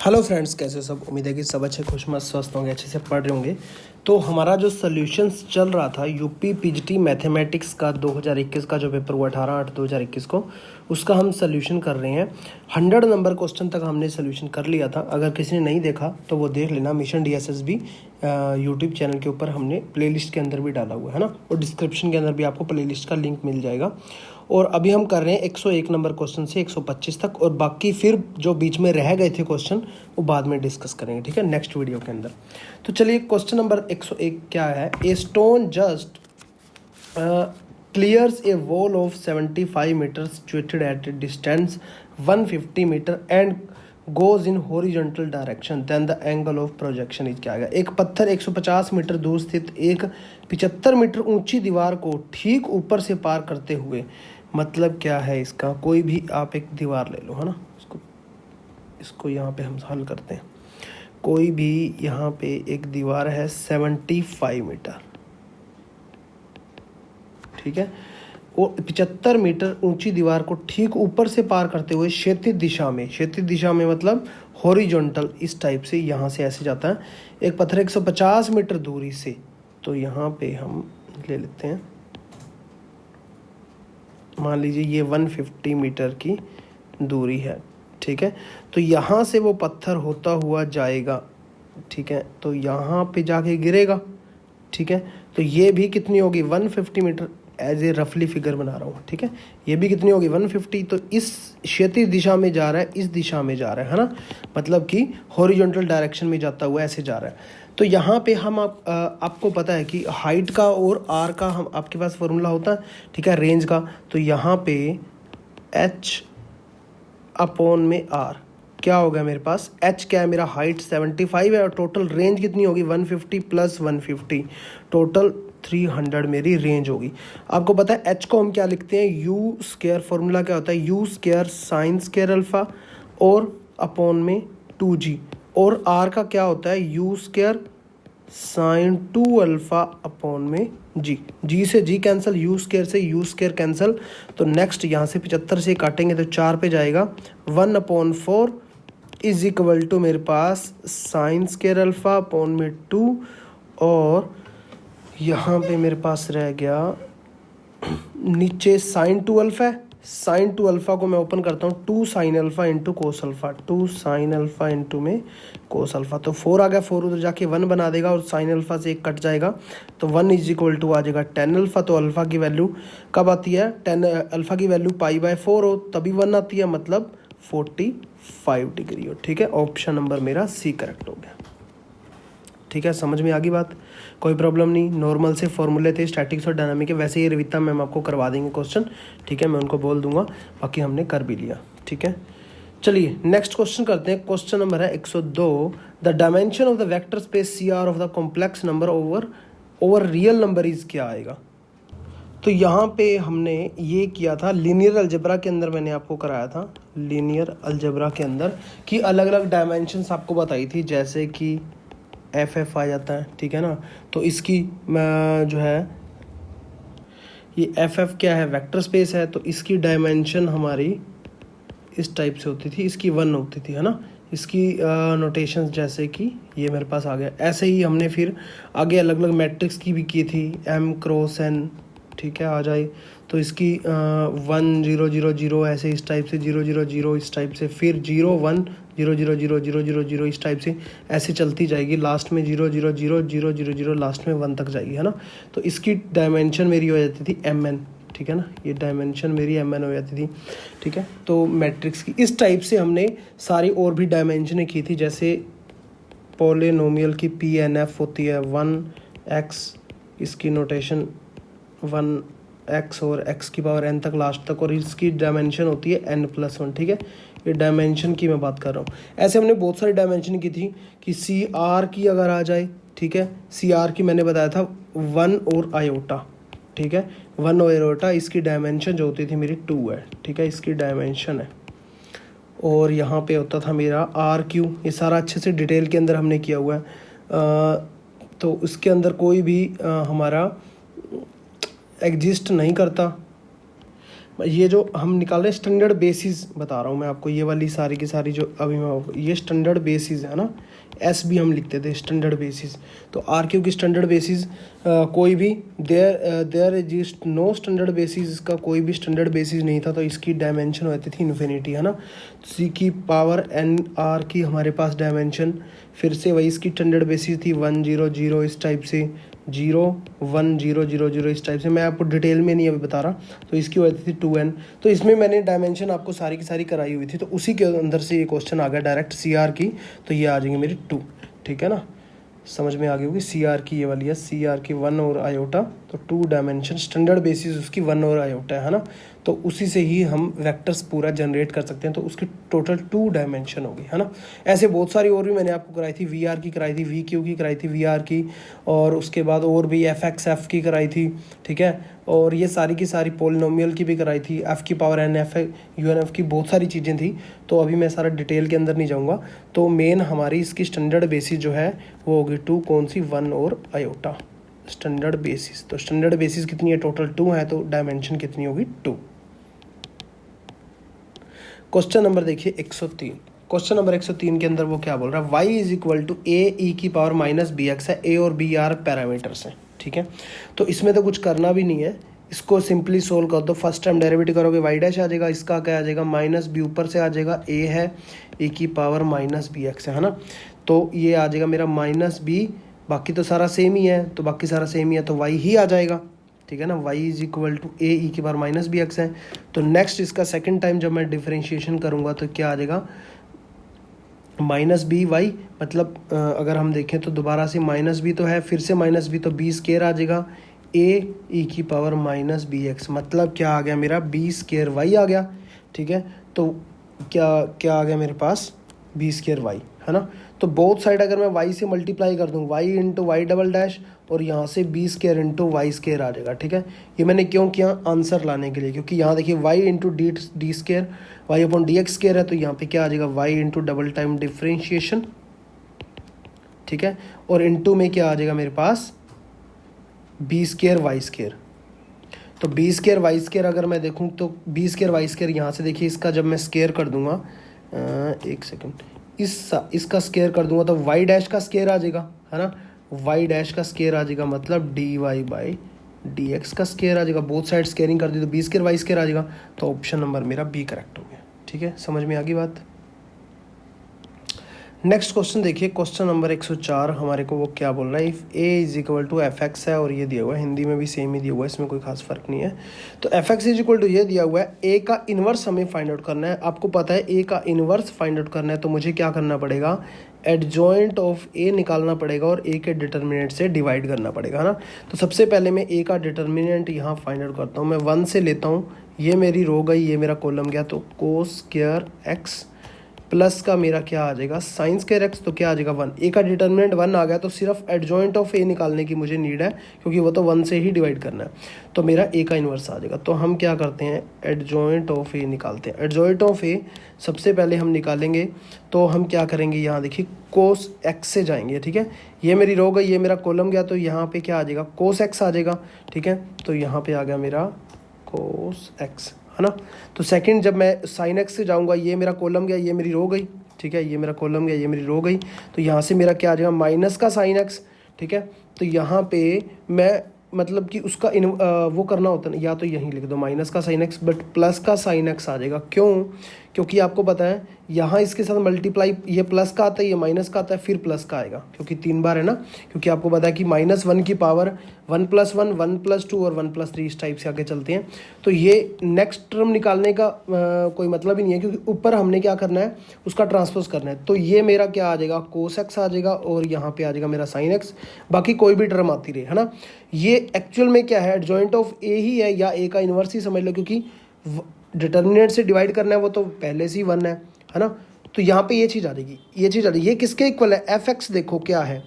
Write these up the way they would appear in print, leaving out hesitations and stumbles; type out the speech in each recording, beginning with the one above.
Hello friends, कैसे हो सब। उम्मीद है कि सब अच्छे खुशमस्त स्वस्थ होंगे, अच्छे से पढ़ रहे होंगे। तो हमारा जो सॉल्यूशंस चल रहा था यूपी पीजीटी मैथमेटिक्स का 2021 का जो पेपर हुआ 18/8/2021 को, उसका हम सॉल्यूशन कर रहे हैं। 100 नंबर क्वेश्चन तक हमने सॉल्यूशन कर लिया था। अगर किसी ने नहीं देखा तो वो देख लेना। मिशन DSSB यूट्यूब चैनल के ऊपर हमने प्लेलिस्ट के अंदर भी डाला हुआ है ना, और डिस्क्रिप्शन के अंदर भी आपको प्लेलिस्ट का लिंक मिल जाएगा। और अभी हम कर रहे हैं 101 नंबर क्वेश्चन से 125 तक, और बाकी फिर जो बीच में रह गए थे क्वेश्चन वो बाद में डिस्कस करेंगे, ठीक है, नेक्स्ट वीडियो के अंदर। तो चलिए, क्वेश्चन नंबर 101 क्या है। A stone just clears a wall of 75 metre situated at a distance 150 metre and goes in horizontal direction, then the angle of projection is क्या आएगा। एक पत्थर 150 मीटर दूर स्थित एक 75 मीटर ऊंची दीवार को ठीक ऊपर से पार करते हुए, मतलब क्या है इसका। कोई भी आप एक दीवार ले लो, है ना, इसको यहाँ पे हम हल करते हैं। कोई भी यहाँ पे एक दीवार है 75 मीटर, ठीक है, और 75 मीटर ऊंची दीवार को ठीक ऊपर से पार करते हुए क्षैतिज दिशा में मतलब हॉरिजॉन्टल, इस टाइप से यहाँ से ऐसे जाता है। एक पत्थर 150 मीटर दूरी से, तो यहाँ पे हम ले लेते हैं, मान लीजिए ये 150 मीटर की दूरी है, ठीक है। तो यहाँ से वो पत्थर होता हुआ जाएगा, ठीक है, तो यहाँ पे जाके गिरेगा, ठीक है। तो ये भी कितनी होगी 150 मीटर, एज ए रफली फिगर बना रहा हूँ, ठीक है। ये भी कितनी होगी 150, तो इस क्षैतिज दिशा में जा रहा है, इस दिशा में जा रहा है ना, मतलब कि हॉरिजॉन्टल डायरेक्शन में जाता हुआ ऐसे जा रहा है। तो यहाँ पे हम आपको पता है कि हाइट का और आर का हम आपके पास फॉर्मूला होता है, ठीक है, रेंज का। तो यहाँ पे h अपॉन में r क्या होगा मेरे पास। h क्या है, मेरा हाइट 75 है और टोटल रेंज कितनी होगी 150 प्लस 150, टोटल 300 मेरी रेंज होगी। आपको पता है h को हम क्या लिखते हैं, यू स्क्वायर, फॉर्मूला क्या होता है you square sine square alpha और अपॉन में 2g, और r का क्या होता है you square sine 2 alpha upon में g से g कैंसिल, यू स्क्वायर से यू स्क्वायर कैंसिल। तो नेक्स्ट यहाँ से 75 से काटेंगे तो 4 पे जाएगा, 1/4 इज इक्वल टू मेरे पास साइन स्क्वायर अल्फा अपॉन में 2, और यहाँ पे मेरे पास रह गया नीचे साइन 2 अल्फा है। साइन 2 अल्फा को मैं ओपन करता हूँ, 2 sine alpha into cos alpha, 2 sine alpha into में कोस अल्फा। तो 4 आ गया, 4 उधर जाके 1 बना देगा और साइन अल्फा से 1 कट जाएगा, तो 1 इज इक्वल टू आ जाएगा 10 अल्फा। तो अल्फा की वैल्यू कब आती है, 10 अल्फा की वैल्यू π/4 हो तभी 1 आती है, मतलब 45 डिग्री हो, ठीक है। ऑप्शन नंबर मेरा सी करेक्ट हो गया, ठीक है। समझ में आ गई बात, कोई प्रॉब्लम नहीं। नॉर्मल से फॉर्मूले थे स्टैटिक्स और डायनामिक के, वैसे ही रविता मैम आपको करवा देंगे क्वेश्चन, ठीक है, मैं उनको बोल दूंगा, बाकी हमने कर भी लिया, ठीक है। चलिए नेक्स्ट क्वेश्चन करते हैं। क्वेश्चन नंबर है 102, the dimension of the vector space CR of the complex number over real number is क्या आएगा। तो यहाँ पे हमने ये किया था लीनियर अलजेब्रा के अंदर, मैंने आपको कराया था लीनियर अलजेब्रा के अंदर कि अलग अलग डायमेंशंस आपको बताई थी, जैसे कि FF आ जाता है, ठीक है ना। तो इसकी जो है ये FF क्या है, वेक्टर स्पेस है, तो इसकी डायमेंशन हमारी इस टाइप से होती थी, इसकी 1 होती थी, है ना। इसकी नोटेशंस जैसे कि ये मेरे पास आ गया। ऐसे ही हमने फिर आगे अलग अलग मैट्रिक्स की भी की थी, M क्रॉस N, ठीक है, आ जाए तो इसकी 1 0 0 0 ऐसे इस टाइप से, 0 0 0 इस टाइप से, फिर 0 1 0 0 0 0 0 0 इस टाइप से ऐसे चलती जाएगी, लास्ट में 0 0 0 0 0 0 लास्ट में 1 तक जाएगी, है ना। तो इसकी डायमेंशन मेरी हो जाती थी MN, ठीक है ना, ये डायमेंशन मेरी MN हो जाती थी, ठीक है। तो मैट्रिक्स की इस टाइप से हमने सारी और भी डायमेंशनें की थी, जैसे पॉलिनोमियल की PNF होती है 1x, इसकी नोटेशन 1x और x की पावर n तक लास्ट तक, और इसकी डायमेंशन होती है n+1, ठीक है। ये डायमेंशन की मैं बात कर रहा हूँ। ऐसे हमने बहुत सारी डायमेंशन की थी कि CR की अगर आ जाए, ठीक है, CR की मैंने बताया था 1 और आयोटा, ठीक है, 1 और आयोटा, इसकी डायमेंशन जो होती थी मेरी 2 है, ठीक है, इसकी डायमेंशन है। और यहाँ पे होता था मेरा RQ, ये सारा अच्छे से डिटेल के अंदर हमने किया हुआ है। तो उसके अंदर कोई भी हमारा एग्जिस्ट नहीं करता, ये जो हम निकाल रहे हैं स्टैंडर्ड बेसिस बता रहा हूँ मैं आपको, ये वाली सारी की सारी जो अभी मैं, ये स्टैंडर्ड बेसिस है ना, एस भी हम लिखते थे स्टैंडर्ड बेसिस। तो आर क्यू की स्टैंडर्ड बेसिस कोई भी there exist no standard basis, इसका कोई भी स्टैंडर्ड बेसिस नहीं था, तो इसकी डायमेंशन होती थी इन्फिनिटी, है ना। सी की पावर एन आर की हमारे पास डायमेंशन फिर से वही इसकी स्टैंडर्ड बेसिस थी 1 0 0 इस टाइप से, 0 1 0 0 0 इस टाइप से, मैं आपको डिटेल में नहीं अभी बता रहा। तो इसकी होती थी 2n। तो इसमें मैंने डायमेंशन आपको सारी की सारी कराई हुई थी, तो उसी के अंदर से ये क्वेश्चन आ गया डायरेक्ट सी आर की, तो ये आ जाएंगे मेरी 2, ठीक है ना। समझ में आ गई होगी, सी आर की ये वाली है, सी आर की 1 और आयोटा, तो 2 डायमेंशन स्टैंडर्ड बेसिस उसकी 1 और आयोटा है ना। तो उसी से ही हम वेक्टर्स पूरा जनरेट कर सकते हैं, तो उसकी टोटल 2 डायमेंशन होगी, है ना। ऐसे बहुत सारी और भी मैंने आपको कराई थी, वी आर की कराई थी, वी क्यू की कराई थी, वी आर की, और उसके बाद और भी एफ एक्स एफ की कराई थी, ठीक है। और ये सारी की सारी पोलिनोमियल की भी कराई थी, एफ़ की power N F U N F की, बहुत सारी चीज़ें थी। तो अभी मैं सारा डिटेल के अंदर नहीं जाऊँगा। तो मेन हमारी इसकी स्टैंडर्ड बेसिस जो है वो होगी 2, कौन सी, 1 और आयोटा स्टैंडर्ड बेसिस। तो स्टैंडर्ड बेसिस कितनी है, टोटल 2 है, तो डायमेंशन कितनी होगी 2। क्वेश्चन नंबर देखिए 103। क्वेश्चन नंबर 103 के अंदर वो क्या बोल रहा है, y इज इक्वल टू ए ई की पावर माइनस बी एक्स है, ए और बी आर पैरामीटर्स हैं, ठीक है। तो इसमें तो कुछ करना भी नहीं है, इसको सिंपली सोल्व कर दो। फर्स्ट टाइम डेरिवेटिव करोगे वाई डैश आ जाएगा, इसका क्या आ जाएगा, माइनस बी ऊपर से आ जाएगा, ए है ए की पावर माइनस बी एक्स है ना। तो ये आ जाएगा मेरा माइनस बी, बाकी तो सारा सेम ही है, तो बाकी सारा सेम ही है, तो वाई ही आ जाएगा, ठीक है ना। y इज इक्वल टू ए ई की बार माइनस बी एक्स है। तो नेक्स्ट इसका सेकंड टाइम जब मैं डिफरेंशिएशन करूँगा तो क्या आ जाएगा, माइनस बी वाई, मतलब अगर हम देखें तो दोबारा से माइनस बी तो है, फिर से माइनस बी, तो बी स्केयर आ जाएगा, ए ई की पावर माइनस बी एक्स, मतलब क्या आ गया मेरा, बी स्केयर वाई आ गया, ठीक है। तो क्या क्या आ गया मेरे पास, बी स्केयर वाई, है ना। तो बोथ साइड अगर मैं y से मल्टीप्लाई कर दूँ, y into Y double dash, और यहाँ से B square into Y square आ जाएगा, ठीक है। ये मैंने क्यों किया, आंसर लाने के लिए, क्योंकि यहाँ देखिए y into D square, Y upon D X square है, तो यहाँ पे क्या आ जाएगा, y into double time differentiation, ठीक है। और इंटू में क्या आ जाएगा मेरे पास, बी स्केयर वाई स्केयर। तो बी स्केयर वाई स्केयर अगर मैं देखूँ तो बी स्केयर वाई स्केयर, यहाँ से देखिए इसका जब मैं स्केयर कर दूंगा, एक सेकेंड, इसका स्केयर कर दूंगा तो वाई डैश का स्केयर आ जाएगा, है ना। वाई डैश का स्केयर आ जाएगा, मतलब D Y by D X का स्केयर आ जाएगा, बोथ साइड स्केयरिंग कर दी तो बी स्केयर वाई स्केयर आ जाएगा। तो ऑप्शन नंबर मेरा बी करेक्ट हो गया, ठीक है। समझ में आ गई बात। नेक्स्ट क्वेश्चन देखिए, क्वेश्चन नंबर 104 हमारे को वो क्या बोल रहा है, if A is equal to F x है, और ये दिया हुआ है, हिंदी में भी सेम ही दिया हुआ है, इसमें कोई खास फर्क नहीं है। तो F x is equal to ये दिया हुआ है, ए का इन्वर्स हमें फाइंड आउट करना है। आपको पता है ए का इन्वर्स फाइंड आउट करना है, तो मुझे क्या करना पड़ेगा, एडजॉइंट ऑफ ए निकालना पड़ेगा और ए के डिटर्मिनेंट से डिवाइड करना पड़ेगा, है ना। तो सबसे पहले मैं ए का डिटर्मिनेंट यहाँ फाइंड आउट करता हूँ, मैं 1 से लेता हूँ, ये मेरी रो गई, ये मेरा कॉलम गया, तो कोस स्क्वायर एक्स प्लस का मेरा क्या आ जाएगा, साइन स्क्वायर एक्स, तो क्या आ जाएगा 1। ए का डिटर्मिनेंट 1 आ गया, तो सिर्फ एडजॉइंट ऑफ ए निकालने की मुझे नीड है, क्योंकि वो तो 1 से ही डिवाइड करना है। तो मेरा ए का इन्वर्स आ जाएगा। तो हम क्या करते हैं, एडजॉइंट ऑफ ए निकालते हैं। एडजॉइंट ऑफ ए सबसे पहले हम निकालेंगे, तो हम क्या करेंगे, यहाँ देखिए कोस एक्स से जाएंगे, ठीक है। ये मेरी रो गई, ये मेरा कॉलम गया, तो यहाँ पे क्या आ जाएगा, कोस एक्स आ जाएगा, ठीक है। तो यहाँ पे आ गया मेरा कोस एक्स, है ना। तो सेकंड जब मैं साइन एक्स से जाऊंगा, ये मेरा कॉलम गया, ये मेरी रो गई, ठीक है। ये मेरा कॉलम गया, ये मेरी रो गई, तो यहाँ से मेरा क्या आ जाएगा, माइनस का साइन एक्स, ठीक है। तो यहाँ पे मैं मतलब कि उसका वो करना होता है, या तो यहीं लिख दो माइनस का साइन एक्स, बट प्लस का साइन एक्स आ जाएगा। क्यों, क्योंकि आपको पता है यहाँ इसके साथ मल्टीप्लाई, ये प्लस का आता है, ये माइनस का आता है, फिर प्लस का आएगा, क्योंकि 3 बार है ना। क्योंकि आपको पता है कि -1 की पावर 1 + 1 1 + 2 और 1 + 3 इस टाइप से आगे चलते हैं। तो ये नेक्स्ट टर्म निकालने का कोई मतलब ही नहीं है, क्योंकि ऊपर हमने क्या करना है, उसका ट्रांसपोज करना है। तो ये मेरा क्या आ जाएगा, कोस एक्स आ जाएगा, और यहाँ पे आ जाएगा मेरा साइन एक्स, बाकी कोई भी टर्म आती रहे, है ना। ये एक्चुअल में क्या है, एडजॉइंट ऑफ ए ही है, या ए का इन्वर्स ही समझ लो, क्योंकि डिटर्मिनेंट से डिवाइड करना है, वो तो पहले से ही 1 है ना। तो यहाँ पे ये चीज़ आ जाएगी, ये चीज़ आ जाएगी। ये किसके इक्वल है, एफ एक्स देखो क्या है,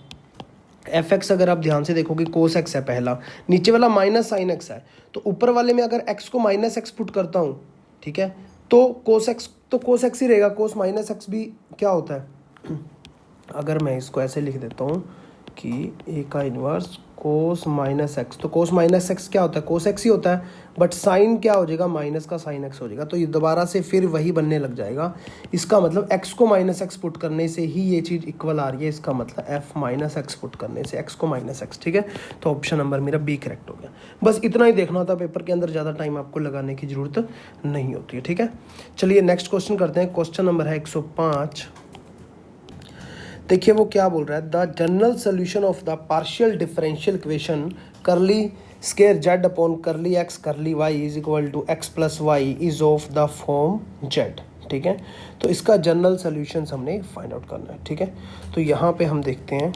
एफ एक्स अगर आप ध्यान से देखोगे कोस एक्स है पहला, नीचे वाला माइनस साइन एक्स है, तो ऊपर वाले में अगर एक्स को माइनस एक्स पुट करता हूँ, ठीक है, तो कोस एक्स ही रहेगा। कोस माइनस एक्स भी क्या होता है, अगर मैं इसको ऐसे लिख देता हूँ कि ए का इन्वर्स कोस माइनस एक्स, तो कोस माइनस एक्स क्या होता है, कोस एक्स ही होता है, बट साइन क्या हो जाएगा, माइनस का साइन एक्स हो जाएगा। तो ये दोबारा से फिर वही बनने लग जाएगा। इसका मतलब एक्स को माइनस एक्स पुट करने से ही ये चीज़ इक्वल आ रही है, इसका मतलब एफ माइनस एक्स पुट करने से एक्स को माइनस एक्स, ठीक है। तो ऑप्शन नंबर मेरा बी करेक्ट हो गया। बस इतना ही देखना होता है पेपर के अंदर, ज़्यादा टाइम आपको लगाने की ज़रूरत नहीं होती है, ठीक है। चलिए नेक्स्ट क्वेश्चन करते हैं। क्वेश्चन नंबर है 105। देखिए वो क्या बोल रहा है, the general solution of the partial differential equation curly square Z upon curly X curly Y is equal to X plus Y is of the form Z, ठीक है। तो इसका जनरल सोल्यूशन हमने फाइंड आउट करना है, ठीक है। तो यहाँ पे हम देखते हैं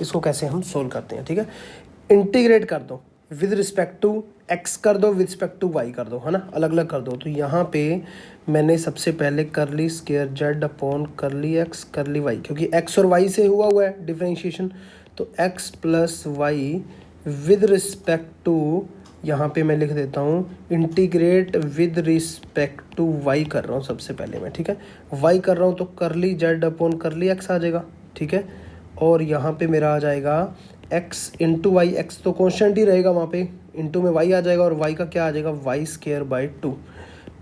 इसको कैसे हम सोल्व करते हैं, ठीक है। इंटीग्रेट कर दो विद रिस्पेक्ट टू एक्स कर दो, विद रिस्पेक्ट टू वाई कर दो, है ना, अलग अलग कर दो। तो यहाँ पे मैंने सबसे पहले curly square Z upon curly X curly Y, क्योंकि एक्स और वाई से हुआ है डिफरेंशिएशन, तो X plus Y with respect to, यहाँ पे मैं लिख देता हूँ integrate with respect to Y कर रहा हूँ सबसे पहले मैं, ठीक है। वाई कर रहा हूँ तो करली जेड अपॉन करली एक्स आ जाएगा, ठीक है। और यहाँ पे मेरा आ जाएगा एक्स इंटू वाई, एक्स तो कॉन्स्टेंट ही रहेगा वहाँ पे, इंटू में वाई आ जाएगा, और वाई का क्या आ जाएगा, वाई स्केयर बाई 2,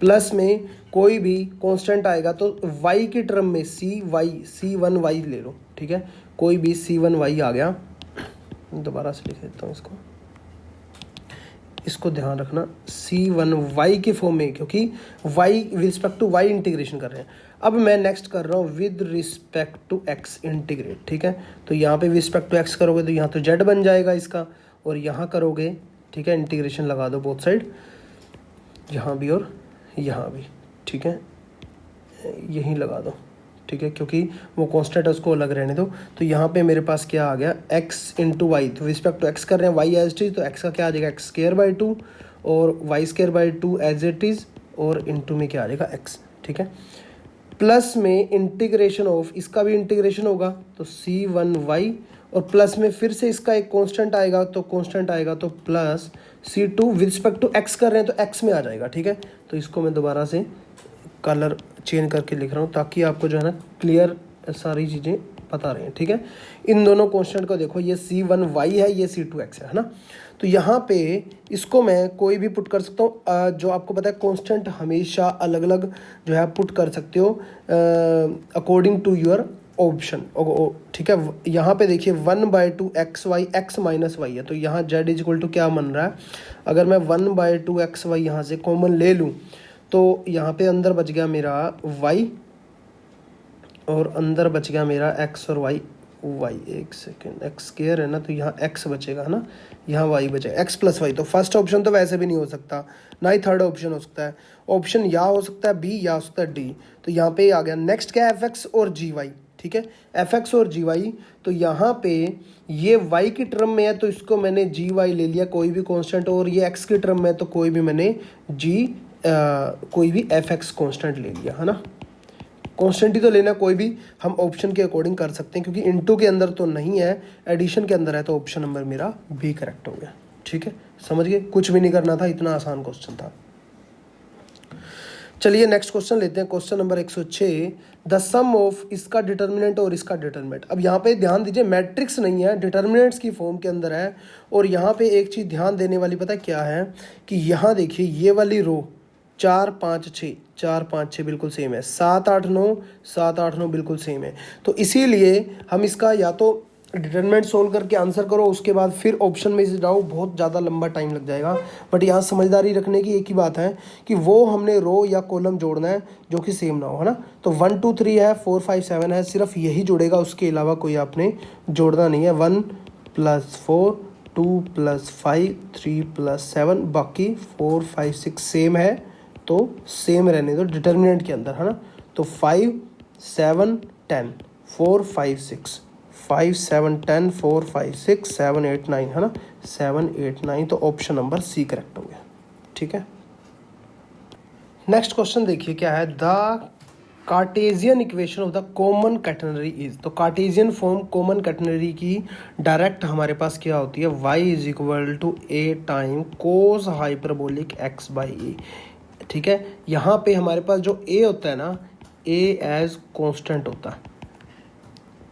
प्लस में कोई भी कांस्टेंट आएगा तो y की टर्म में C1y ले लो, ठीक है। कोई भी C1y आ गया, दोबारा से लिख देता हूँ इसको ध्यान रखना, C1y के फॉर्म में, क्योंकि y with respect to y integration कर रहे हैं। अब मैं नेक्स्ट कर रहा हूँ with respect to x integrate, ठीक है। तो यहाँ पे विद रिस्पेक्ट टू x करोगे तो यहाँ तो z बन जाएगा इसका, और यहाँ करोगे, ठीक है, इंटीग्रेशन लगा दो बोथ साइड, यहाँ भी और यहाँ भी, ठीक है, यहीं लगा दो, ठीक है, क्योंकि वो कांस्टेंट है उसको अलग रहने दो। तो यहाँ पे मेरे पास क्या आ गया, x इंटू वाई, तो रिस्पेक्ट टू x कर रहे हैं y एज इट इज, तो x का क्या आ जाएगा एक्स स्केयर बाई 2 और Y square by 2 as it is, और इंटू में क्या आ जाएगा x, ठीक है। प्लस में इंटीग्रेशन ऑफ, इसका भी इंटीग्रेशन होगा तो C1y, और प्लस में फिर से इसका एक कांस्टेंट आएगा, तो कांस्टेंट आएगा तो plus C2 with respect to x कर रहे हैं तो x में आ जाएगा, ठीक है। तो इसको मैं दोबारा से कलर चेंज करके लिख रहा हूँ ताकि आपको जो है ना क्लियर सारी चीज़ें पता रहे, ठीक है। इन दोनों कांस्टेंट को देखो, ये C1y है, ये C2x है ना। तो यहाँ पे इसको मैं कोई भी पुट कर सकता हूँ, जो आपको पता है कांस्टेंट हमेशा अलग अलग जो है पुट कर सकते हो अकॉर्डिंग टू योर ऑप्शन, ठीक है। यहाँ पे देखिए 1/2 XY x माइनस वाई है, तो यहाँ z इज इक्वल टू क्या बन रहा है, अगर मैं 1/2 XY यहाँ से कॉमन ले लूँ तो यहाँ पे अंदर बच गया मेरा y, और अंदर बच गया मेरा x और y, एक सेकेंड, x स्क्वायर है ना, तो यहाँ x बचेगा, है ना, यहाँ y बचेगा, x प्लस वाई। तो फर्स्ट ऑप्शन तो वैसे भी नहीं हो सकता, ना ही थर्ड ऑप्शन हो सकता है, ऑप्शन या हो सकता है बी या हो सकता है डी। तो यहाँ पे आ गया नेक्स्ट क्या है, fx और gy, ठीक है, fx और gy। तो यहाँ पे ये y की टर्म में है तो इसको मैंने gy ले लिया, कोई भी कांस्टेंट, और ये x की टर्म में है तो कोई भी मैंने कोई भी fx कांस्टेंट ले लिया, है ना। कांस्टेंट ही तो लेना, कोई भी हम ऑप्शन के अकॉर्डिंग कर सकते हैं, क्योंकि इनटू के अंदर तो नहीं है, एडिशन के अंदर है, तो ऑप्शन नंबर मेरा बी करेक्ट हो गया, ठीक है। समझ गए, कुछ भी नहीं करना था, इतना आसान क्वेश्चन था। चलिए नेक्स्ट क्वेश्चन लेते हैं, question number 106, the sum of इसका डिटर्मिनेंट और इसका डिटर्मिनेंट। अब यहाँ पे ध्यान दीजिए, मैट्रिक्स नहीं है, डिटर्मिनेंट्स की फॉर्म के अंदर है। और यहाँ पे एक चीज़ ध्यान देने वाली पता क्या है, कि यहाँ देखिए ये वाली रो 4 5 6 4 5 6 बिल्कुल सेम है, 7 8 9 7 8 9 बिल्कुल सेम है। तो इसीलिए हम इसका या तो डिटरमिनेंट सोल्व करके आंसर करो, उसके बाद फिर ऑप्शन में से जाओ, बहुत ज़्यादा लंबा टाइम लग जाएगा। बट यहाँ समझदारी रखने की एक ही बात है कि वो हमने रो या कॉलम जोड़ना है जो कि सेम ना हो, है ना। तो 1 2 3 है, 4 5 7 है, सिर्फ यही जुड़ेगा, उसके अलावा कोई आपने जोड़ना नहीं है। 1 + 4 2 + 5 3 + 7, बाकी 4 5 6 सेम है तो सेम रहने दो डिटर्मिनेंट के अंदर, है ना। तो 5 7 10 4 5 6 5 7 10 4 5 6 7 8 9, है ना, 7 8 9। तो ऑप्शन नंबर सी करेक्ट हो गया, ठीक है। नेक्स्ट क्वेश्चन देखिए क्या है, the Cartesian equation of the common catenary is. तो कार्टेशियन फॉर्म कॉमन कैटेनरी की डायरेक्ट हमारे पास क्या होती है, y = a time cos hyperbolic x/a, ठीक है। यहाँ पे हमारे पास जो a होता है ना, a एज कांस्टेंट होता है,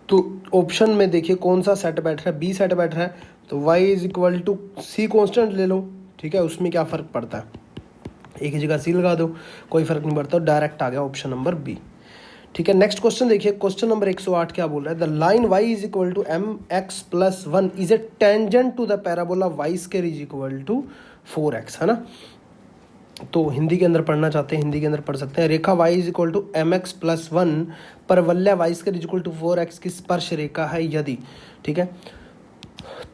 तो ऑप्शन में देखिए कौन सा सेट बैठ रहा है, बी सेट बैठ रहा है, तो y is equal to C constant ले लो, ठीक है, उसमें क्या फ़र्क पड़ता है, एक ही जगह सी लगा दो, कोई फ़र्क नहीं पड़ता, डायरेक्ट आ गया ऑप्शन नंबर बी। ठीक है, नेक्स्ट क्वेश्चन देखिए, क्वेश्चन नंबर 108 क्या बोल रहा है, the line y is equal to M X plus 1 is a tangent to the parabola Y square is equal to 4x, है ना। तो हिंदी के अंदर पढ़ना चाहते हैं, हिंदी के अंदर पढ़ सकते हैं। रेखा y is equal to M X plus 1 पर वल्य Y square is equal to 4x की स्पर्श रेखा है यदि, ठीक है।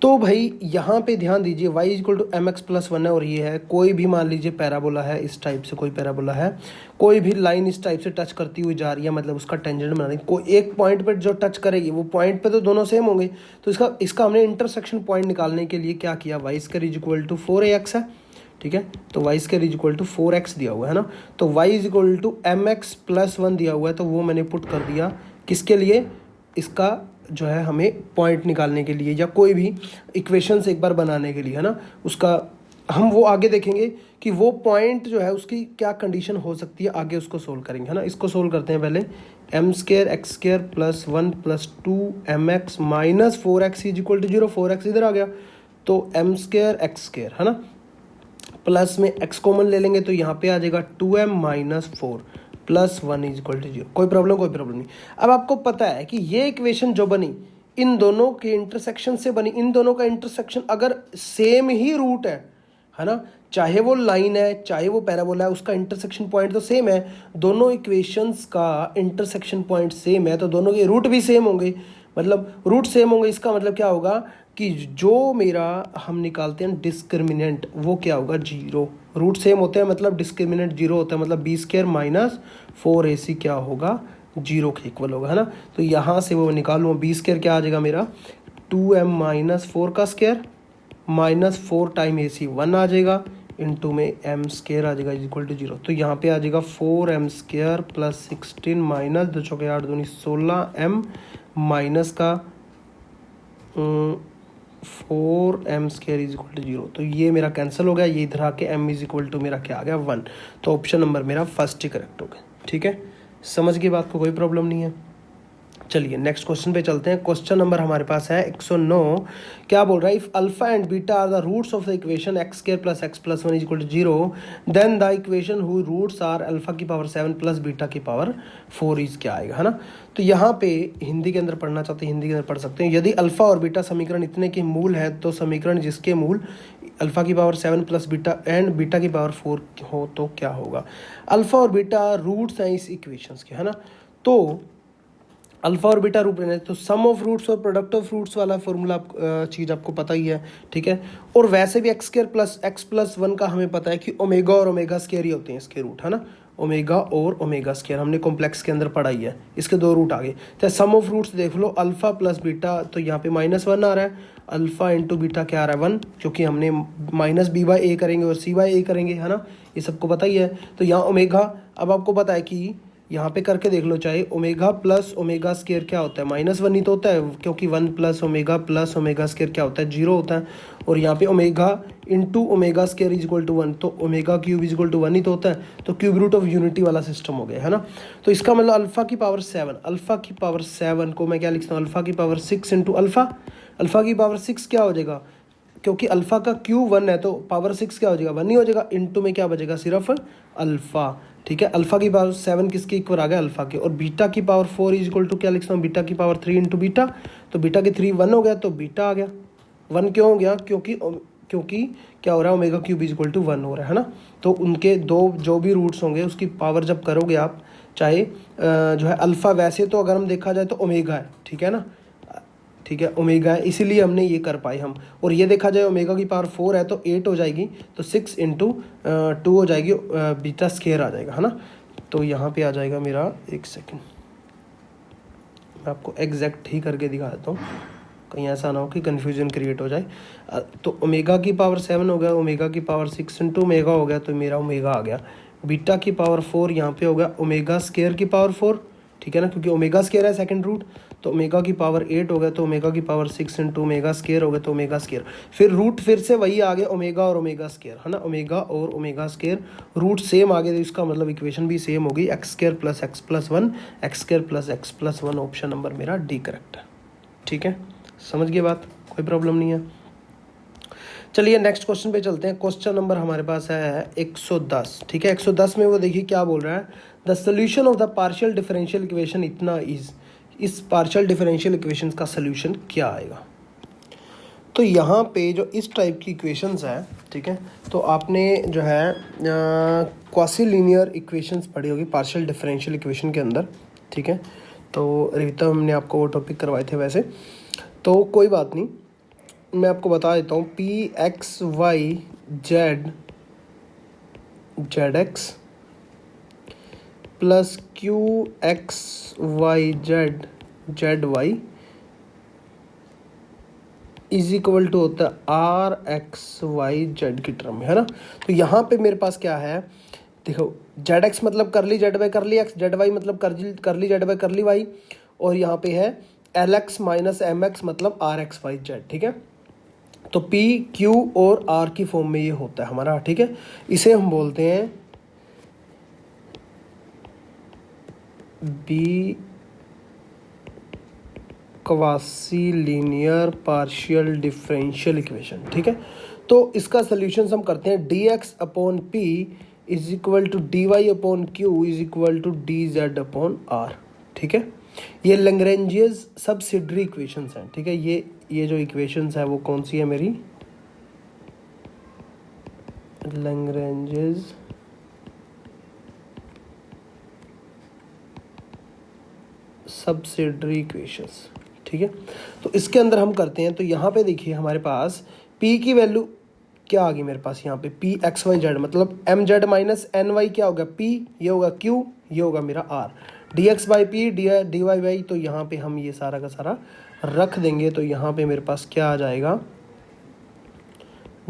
तो भाई यहाँ पे ध्यान दीजिए, y is equal to M X plus 1 है और ये है, कोई भी मान लीजिए पैराबोला है, इस टाइप से कोई पैराबोला है, कोई भी लाइन इस टाइप से टच करती हुई जा रही है, मतलब उसका टेंजेंट बना रही है, कोई एक पॉइंट पर जो टच करेगी वो पॉइंट पे तो दोनों सेम होंगे, तो इसका हमने इंटरसेक्शन पॉइंट निकालने के लिए क्या किया, Y square is equal to 4ax है, ठीक है। तो Y square is equal to 4x दिया हुआ है ना, तो y is equal to M X plus 1 दिया हुआ है, तो वो मैंने पुट कर दिया किसके लिए, इसका जो है हमें पॉइंट निकालने के लिए, या कोई भी इक्वेशंस एक बार बनाने के लिए, है ना। उसका हम वो आगे देखेंगे कि वो पॉइंट जो है उसकी क्या कंडीशन हो सकती है, आगे उसको सोल्व करेंगे, है ना। इसको सोल्व करते हैं पहले, M square X square plus 1 plus 2 M X minus 4x is equal to 0, 4x इधर आ गया, तो एम स्क्वायर एक्स स्क्वायर, है ना, प्लस में x कॉमन ले लेंगे तो यहाँ पे आ जाएगा 2m minus 4 plus 1 is equal to 0। कोई प्रॉब्लम नहीं। अब आपको पता है कि ये इक्वेशन जो बनी इन दोनों के इंटरसेक्शन से बनी, इन दोनों का इंटरसेक्शन अगर सेम ही रूट है ना, चाहे वो लाइन है चाहे वो पैराबोला है, उसका इंटरसेक्शन पॉइंट तो सेम है, दोनों इक्वेशंस का इंटरसेक्शन पॉइंट सेम है, तो दोनों के रूट भी सेम होंगे, मतलब रूट सेम होंगे, इसका मतलब क्या होगा कि जो मेरा हम निकालते हैं डिस्क्रिमिनेंट वो क्या होगा, 0। रूट सेम होते हैं मतलब डिस्क्रिमिनेंट 0 होता है, मतलब बी स्क्वायर माइनस 4ac क्या होगा, 0 के इक्वल होगा, है ना। तो यहाँ से वो निकालूँ, बी स्क्वायर क्या आ जाएगा मेरा 2m माइनस 4 का स्क्वायर माइनस 4 टाइम ac 1 आ जाएगा, इंटू में m स्क्वायर आ जाएगा इज इक्वल टू 0। तो यहाँ पे आ जाएगा 4m स्क्वायर प्लस 16 माइनस 2 चौके 8 दूनी 16m माइनस का 4m square is equal to 0। तो ये मेरा कैंसिल हो गया, ये इधर आके m इज इक्वल टू मेरा क्या आ गया 1। तो ऑप्शन नंबर मेरा फर्स्ट ही करेक्ट हो गया, ठीक है। समझ गई बात को, कोई प्रॉब्लम नहीं है। चलिए नेक्स्ट क्वेश्चन पे चलते हैं। क्वेश्चन नंबर हमारे पास है 109। क्या बोल रहा है, if alpha and beta are the roots of the equation X square plus X plus 1 is equal to 0, then the equation who roots are alpha की पावर 7 प्लस बीटा की पावर 4 इज क्या आएगा, है ना। तो यहाँ पे हिंदी के अंदर पढ़ना चाहते हैं, हिंदी के अंदर पढ़ सकते हैं। यदि अल्फा और बीटा समीकरण इतने के मूल है तो समीकरण जिसके मूल अल्फा की power 7 plus beta and beta की पावर 4 हो तो क्या होगा। अल्फा और बीटा रूट्स हैं इस इक्वेशंस के, है ना। तो अल्फा और बीटा रूप लेना है तो सम ऑफ रूट्स और प्रोडक्ट ऑफ रूट्स वाला फॉर्मूला चीज़ आपको पता ही है, ठीक है। और वैसे भी x square plus X plus 1 का हमें पता है कि ओमेगा और ओमेगा स्क्वायर ही होते हैं इसके रूट, है ना। ओमेगा और ओमेगा स्क्वायर हमने कॉम्प्लेक्स के अंदर पढ़ाई है, इसके 2 रूट आ गए। तो सम ऑफ रूट्स देख लो, अल्फा प्लस बीटा तो यहाँ पे -1 आ रहा है, अल्फा इंटू बीटा क्या आ रहा है 1, क्योंकि हमने माइनस b/a करेंगे और c/a करेंगे, है ना, ये सबको पता ही है। तो यहाँ ओमेगा, अब आपको पता है कि यहाँ पे करके देख लो, चाहे ओमेगा प्लस ओमेगा स्क्वायर क्या होता है -1 ही तो होता है, क्योंकि 1 प्लस ओमेगा स्क्वायर क्या होता है 0 होता है। और यहाँ पे omega into omega square is equal to 1, तो omega cube is equal to 1 ही तो होता है, तो क्यूब रूट ऑफ यूनिटी वाला सिस्टम हो गया, है ना। तो इसका मतलब अल्फा की पावर 7, अल्फा की पावर 7 को मैं क्या लिखता हूँ, अल्फा की पावर 6 इंटू अल्फा। अल्फा की पावर 6 क्या हो जाएगा, क्योंकि अल्फा का क्यूब 1 है तो पावर 6 क्या हो जाएगा 1 ही हो जाएगा, इंटू में क्या बचेगा सिर्फ अल्फा, ठीक है। अल्फा की पावर 7 किसके इक्वल आ गया, अल्फा के। और बीटा की पावर 4 इज इक्वल टू क्या लिखता हूँ, बीटा की पावर 3 इंटू बीटा, तो बीटा की 3 1 हो गया, तो बीटा आ गया 1 क्यों हो गया, क्योंकि क्या हो रहा है, omega cube is equal to 1 हो रहा है ना। तो उनके 2 जो भी रूट्स होंगे उसकी पावर जब करोगे आप, चाहे जो है अल्फा, वैसे तो अगर हम देखा जाए तो ओमेगा है, ठीक है ना, ठीक है, ओमेगा है, इसीलिए हमने ये कर पाए हम। और ये देखा जाए ओमेगा की पावर 4 है तो 8 हो जाएगी, तो 6 इंटू 2 हो जाएगी, बीटा स्क्वायर आ जाएगा, है ना। तो यहाँ पे आ जाएगा मेरा, एक सेकेंड मैं आपको एग्जैक्ट ही करके दिखा देता हूँ, कहीं ऐसा ना हो कि कन्फ्यूजन क्रिएट हो जाए। तो ओमेगा की पावर 7 हो गया, ओमेगा की पावर 6 इंटू ओमेगा हो गया, तो मेरा ओमेगा आ गया। बीटा की पावर 4 यहाँ पे हो गया ओमेगा स्क्वायर की पावर 4, ठीक है ना, क्योंकि ओमेगा स्केयर है सेकंड रूट, तो ओमेगा की पावर 8 हो गया, तो ओमेगा की पावर 6 इंटू ओमेगा स्केयर हो गया, तो ओमेगा स्केयर, फिर रूट फिर से वही आ गया ओमेगा और ओमेगा स्केयर, है ना, ओमेगा और ओमेगा स्केयर रूट सेम आ गया, तो इसका मतलब इक्वेशन भी सेम होगी, x square plus X plus one, x square plus X plus one, option number मेरा डी करेक्ट है। ठीक है, समझ गए बात, कोई प्रॉब्लम नहीं है। चलिए नेक्स्ट क्वेश्चन पे चलते हैं। क्वेश्चन नंबर हमारे पास है 110। ठीक है, 110 में वो देखिए क्या बोल रहा है, the solution of the partial differential equation इतना इज, इस पार्शियल डिफरेंशियल इक्वेशन का सोल्यूशन क्या आएगा। तो यहाँ पे जो इस टाइप की इक्वेशंस है, ठीक है, तो आपने जो है क्वासी लीनियर इक्वेशंस पढ़ी होगी पार्शियल डिफरेंशियल इक्वेशन के अंदर। ठीक है, तो रिविता हमने आपको वो टॉपिक करवाए थे वैसे, तो कोई बात नहीं, मैं आपको बता देता हूँ, P X Y Z Z X plus Q X Y Z Z Y is equal to होता है आर एक्स वाई जेड की टर्म में, है ना। तो यहाँ पे मेरे पास क्या है, देखो जेड एक्स मतलब कर ली जेड बाई कर ली एक्स, जेड वाई मतलब कर ली जेड बाई कर ली वाई, और यहाँ पे है L X minus M X मतलब आर एक्स वाई जेड। ठीक है, तो P Q और R की फॉर्म में ये होता है हमारा। ठीक है, इसे हम बोलते हैं be quasi linear partial differential equation. ठीक है, तो इसका सॉल्यूशन हम करते हैं D x upon P is equal to D Y upon Q is equal to D Z upon R. ठीक है, ये लैग्रेंजियस सब्सिडियरी इक्वेशंस हैं। ठीक है, ये जो इक्वेशंस है वो कौन सी है मेरी, लैग्रेंजियस सब्सिडियरी इक्वेशंस। ठीक है, तो इसके अंदर हम करते हैं, तो यहाँ पे देखिए हमारे पास P की वैल्यू क्या आ गई मेरे पास, यहाँ पे P एक्स वाई जेड मतलब m z minus n y क्या होगा P, ये होगा Q, ये होगा मेरा R, d x by p d Y by, तो यहाँ पे हम ये सारा का सारा रख देंगे, तो यहाँ पे मेरे पास क्या आ जाएगा,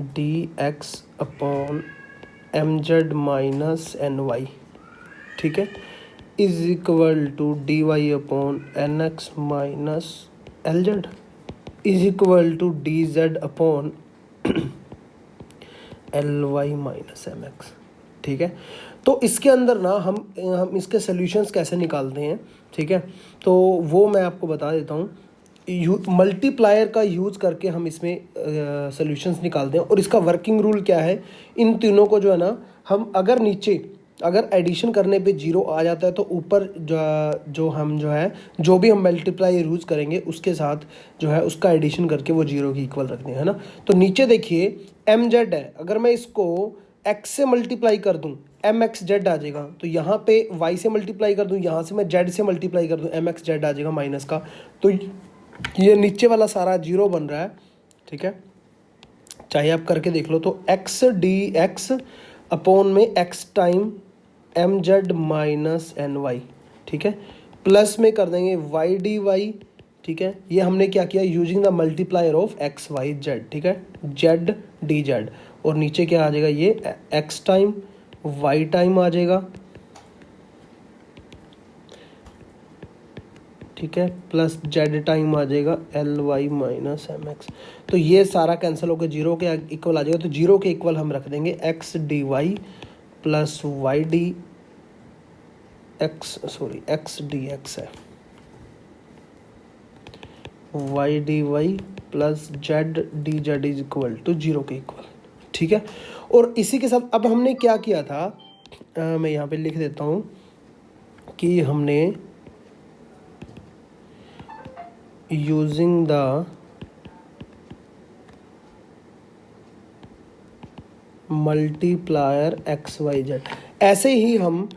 d x upon m z minus n y, ठीक है, is equal to D Y upon n x minus l z is equal to D Z upon l y minus M x. ठीक है, तो इसके अंदर ना हम इसके सॉल्यूशंस कैसे निकालते हैं। ठीक है, तो वो मैं आपको बता देता हूँ, मल्टीप्लायर का यूज़ करके हम इसमें सॉल्यूशंस निकालते हैं, और इसका वर्किंग रूल क्या है, इन तीनों को जो है ना, हम अगर नीचे अगर एडिशन करने पे जीरो आ जाता है तो ऊपर जो भी हम मल्टीप्लाई यूज़ करेंगे उसके साथ जो है उसका एडिशन करके वो जीरो की इक्वल रखते हैं, है ना। तो नीचे देखिए एम जेड है, अगर मैं इसको एक्स से मल्टीप्लाई कर दूं एम एक्स जेड आ जाएगा, तो यहाँ पे वाई से मल्टीप्लाई कर दूं, यहाँ से मैं जेड से मल्टीप्लाई कर दूं एम एक्स जेड आ जाएगा माइनस का, तो ये नीचे वाला सारा जीरो बन रहा है। ठीक है, चाहे आप करके देख लो, तो एक्स डी एक्स अपॉन में x time m z minus n y, ठीक है, प्लस में कर देंगे वाई डी वाई। ठीक है, ये हमने क्या किया, using the multiplier of x Y Z. ठीक है, जेड डी जेड, और नीचे क्या आ जाएगा, ये एक्स टाइम वाई टाइम आ जाएगा। ठीक है, प्लस जेड टाइम आ जाएगा l y minus M x, तो ये सारा कैंसिल होकर जीरो के इक्वल आ जाएगा, तो जीरो के इक्वल हम रख देंगे X D Y plus Y D X, sorry X D x है, Y D Y plus Z D Z is equal to zero के इक्वल। ठीक है, और इसी के साथ अब हमने क्या किया था, मैं यहाँ पे लिख देता हूँ कि हमने using the multiplier x Y z, ऐसे ही हम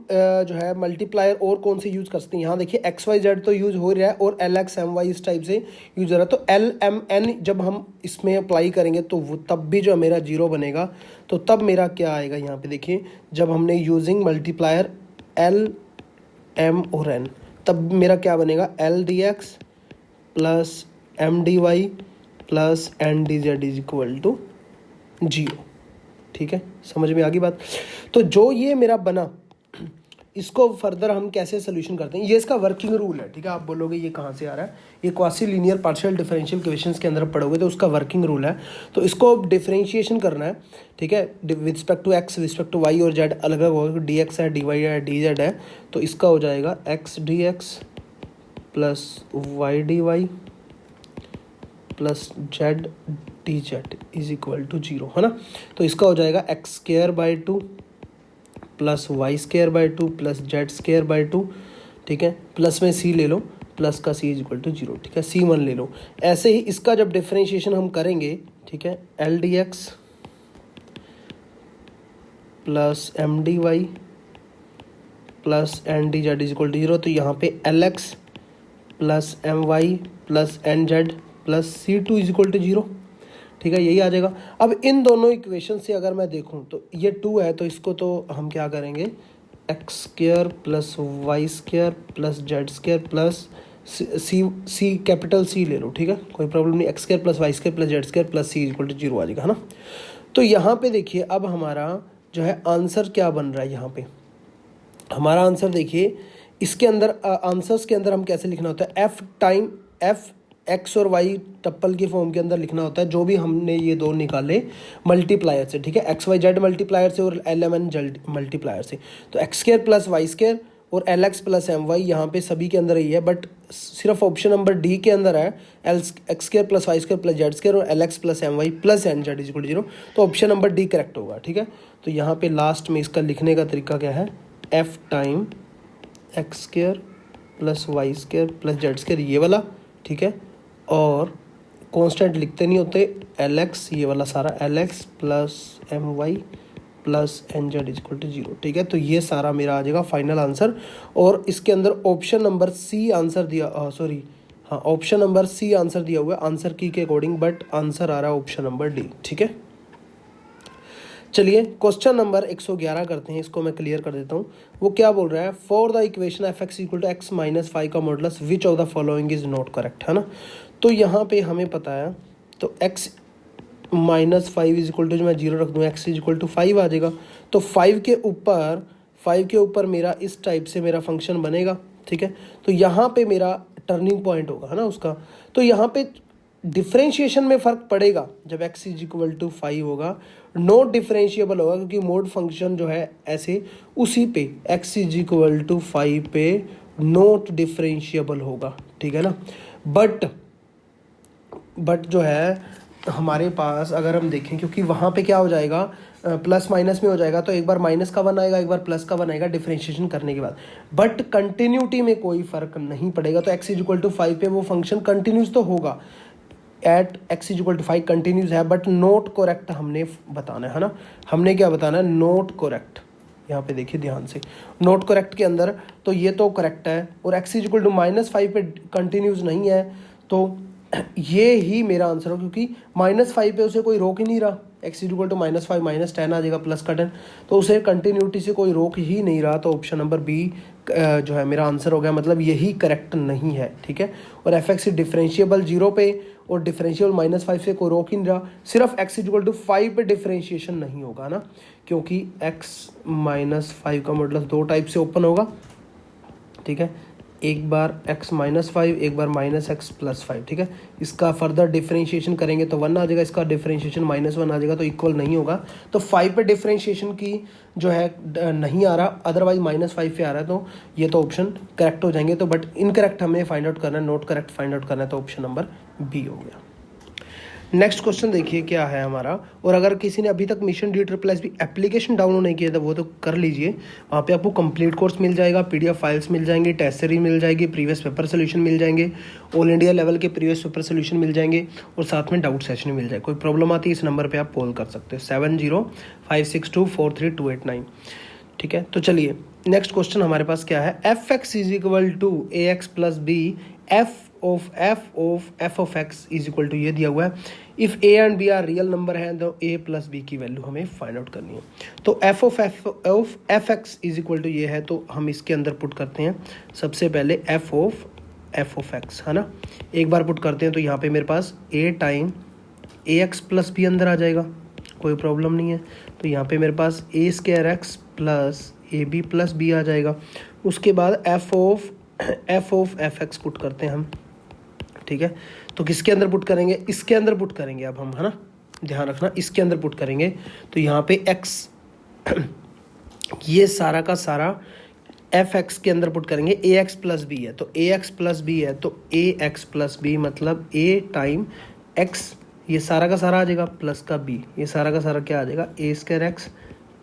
जो है मल्टीप्लायर और कौन से यूज़ कर सकते हैं। यहाँ देखिए एक्स वाई जेड तो यूज़ हो रहा है, और एल एक्स एम वाई इस टाइप से यूज़ हो रहा है, तो एल एम एन जब हम इसमें अप्लाई करेंगे तो वो तब भी जो मेरा जीरो बनेगा, तो तब मेरा क्या आएगा, यहाँ पे देखिए जब हमने यूजिंग मल्टीप्लायर एल एम और एन, तब मेरा क्या बनेगा, l d x plus m d Y plus n d Z is equal to zero. ठीक है, समझ में आ गई बात। तो जो ये मेरा बना, इसको फर्दर हम कैसे सोल्यूशन करते हैं, ये इसका वर्किंग रूल है, ठीक है। आप बोलोगे ये कहाँ से आ रहा है, ये quasi linear partial differential equations के अंदर पढ़ोगे तो उसका वर्किंग रूल है। तो इसको डिफरेंशिएशन करना है, ठीक है, with respect to x, respect to y और जेड अलग अलग होगा, डी एक्स है, डी वाई है, डी जेड है। तो इसका हो जाएगा x D x plus Y D Y plus Z D Z is equal to 0, है ना। तो इसका हो जाएगा x square by 2 plus Y square by 2 plus Z square by 2, ठीक है। प्लस में सी ले लो, प्लस का सी इज इक्वल टू 0, ठीक है। C1 ले लो। ऐसे ही इसका जब डिफरेंशिएशन हम करेंगे, ठीक है, l d x plus m d Y plus n d Z is equal to 0, तो यहाँ पे l x plus M Y plus N z plus C2 is equal to 0, ठीक है, यही आ जाएगा। अब इन दोनों इक्वेशन से अगर मैं देखूं तो ये 2 है, तो इसको तो हम क्या करेंगे, X square plus Y square plus Z square plus C capital C ले लो, ठीक है, कोई प्रॉब्लम नहीं। X square plus Y square plus Z square plus C equal to 0 आ जाएगा, है ना। तो यहाँ पे देखिए अब हमारा जो है आंसर क्या बन रहा है, यहाँ पे हमारा आंसर देखिए, इसके अंदर आंसर्स के अंदर हम कैसे लिखना होता है, एफ टाइम एफ एक्स और वाई टप्पल की फॉर्म के अंदर लिखना होता है, जो भी हमने ये दो निकाले मल्टीप्लायर से, ठीक है, एक्स वाई जेड मल्टीप्लायर से और L M N Z multiplier से। तो x square plus Y square और L x plus M Y यहाँ पे सभी के अंदर ही है, बट सिर्फ ऑप्शन नंबर डी के अंदर है L X square plus Y square plus Z square और L x plus M Y plus N Z is equal to 0। तो ऑप्शन नंबर डी करेक्ट होगा, ठीक है। तो यहाँ पे लास्ट में इसका लिखने का तरीका क्या है, f time x square plus Y square plus Z square ये वाला, ठीक है, और कांस्टेंट लिखते नहीं होते, एल एक्स ये वाला सारा l x plus M Y plus N Z is equal to 0, ठीक है। तो ये सारा मेरा आ जाएगा फाइनल आंसर। और इसके अंदर ऑप्शन नंबर सी आंसर दिया, ऑप्शन नंबर सी आंसर दिया हुआ है आंसर की के अकॉर्डिंग, बट आंसर आ रहा है ऑप्शन नंबर डी, ठीक है। चलिए क्वेश्चन नंबर 111 करते हैं, इसको मैं क्लियर कर देता हूँ। वो क्या बोल रहा है, for the equation f x equal to x minus 5 का modulus which of the following is not correct, है ना। तो यहाँ पे हमें पता है, तो x minus 5 is equal to, जो मैं 0 रख दूँ, x इज इक्वल टू 5 आ जाएगा। तो 5 के ऊपर मेरा इस टाइप से मेरा फंक्शन बनेगा, ठीक है। तो यहाँ पे मेरा टर्निंग पॉइंट होगा, है ना उसका। तो यहाँ पे डिफरेंशिएशन में फ़र्क पड़ेगा जब x इज इक्वल टू 5 होगा, नॉट डिफरेंशिएबल होगा क्योंकि मोड फंक्शन जो है ऐसे उसी पे x इज इक्वल टू 5 पे नॉट डिफरेंशिएबल होगा, ठीक है ना। बट जो है हमारे पास अगर हम देखें, क्योंकि वहाँ पे क्या हो जाएगा, प्लस माइनस में हो जाएगा, तो एक बार माइनस का 1 आएगा, एक बार प्लस का 1 आएगा डिफरेंशिएशन करने के बाद, बट कंटिन्यूटी में कोई फ़र्क नहीं पड़ेगा। तो x इज इक्वल टू 5 पे वो फंक्शन कंटिन्यूस तो होगा, at x is equal to 5 continuous है, बट नोट करेक्ट हमने बताना है ना। हमने क्या बताना है, नोट करेक्ट। यहाँ पे देखिए ध्यान से, नोट करेक्ट के अंदर तो ये तो करेक्ट है, और x इज इक्वल टू -5 पे कंटिन्यूस नहीं है, तो ये ही मेरा आंसर हो, क्योंकि -5 पे उसे कोई रोक ही नहीं रहा। x इज इक्वल टू -5 -10 आ जाएगा प्लस का 10, तो उसे कंटिन्यूटी से कोई रोक ही नहीं रहा। तो ऑप्शन नंबर बी जो है मेरा आंसर हो गया, मतलब यही करेक्ट नहीं है, ठीक है। और एफ एक्स डिफरेंशिएबल 0 पे और डिफरेंशियल -5 से कोई रोक ही नहीं रहा, सिर्फ x इज इक्वल टू 5 पे डिफरेंशिएशन नहीं होगा ना, क्योंकि x -5 का मॉडुलस 2 टाइप से ओपन होगा, ठीक है, एक बार x -5, एक बार -x + 5, ठीक है। इसका फर्दर डिफरेंशिएशन करेंगे तो 1 आ जाएगा, इसका डिफरेंशिएशन -1 आ जाएगा, तो इक्वल नहीं होगा। तो 5 पे डिफरेंशिएशन की जो है नहीं आ रहा, अदरवाइज -5 पे आ रहा है, तो ये तो ऑप्शन करेक्ट हो जाएंगे। तो बट इनकरेक्ट हमें फाइंड आउट करना है, नोट करेक्ट फाइंड आउट करना है, तो ऑप्शन नंबर बी हो गया। नेक्स्ट क्वेश्चन देखिए क्या है हमारा, और अगर किसी ने अभी तक मिशन DSSS भी एप्लीकेशन डाउनलोड नहीं किया था वो तो कर लीजिए, वहाँ पे आपको कंप्लीट कोर्स मिल जाएगा, PDF फाइल्स मिल जाएंगे, टेस्ट सीरीज मिल जाएगी, प्रीवियस पेपर सोल्यूशन मिल जाएंगे, ऑल इंडिया लेवल के प्रीवियस पेपर सोल्यूशन मिल जाएंगे, और साथ में डाउट सेशन मिल जाएगा। कोई प्रॉब्लम आती है इस नंबर पर आप कॉल कर सकते हो 7056243289, ठीक है। तो चलिए नेक्स्ट क्वेश्चन हमारे पास क्या है, f x is equal to AX + B f of x is equal to ये दिया हुआ है। If A and B are real number है तो A + B की वैल्यू हमें फाइंड आउट करनी है। तो f of x is equal to ये है, तो हम इसके अंदर पुट करते हैं सबसे पहले f of x, है ना। एक बार पुट करते हैं तो यहाँ पे मेरे पास A टाइम AX + B अंदर आ जाएगा, कोई प्रॉब्लम नहीं है। तो यहाँ पे मेरे पास A² x + A B plus B आ जाएगा। उसके बाद F of F X put करते हैं हम, ठीक है। तो किसके अंदर पुट करेंगे, इसके अंदर पुट करेंगे अब हम, है ना, ध्यान रखना इसके अंदर पुट करेंगे। तो यहाँ पे एक्स ये सारा का सारा एफ एक्स के अंदर पुट करेंगे। ए एक्स प्लस बी है तो ए एक्स प्लस बी है तो ए एक्स प्लस बी मतलब ए टाइम एक्स, ये सारा का सारा आ जाएगा प्लस का बी, ये सारा का सारा क्या आ जाएगा A square X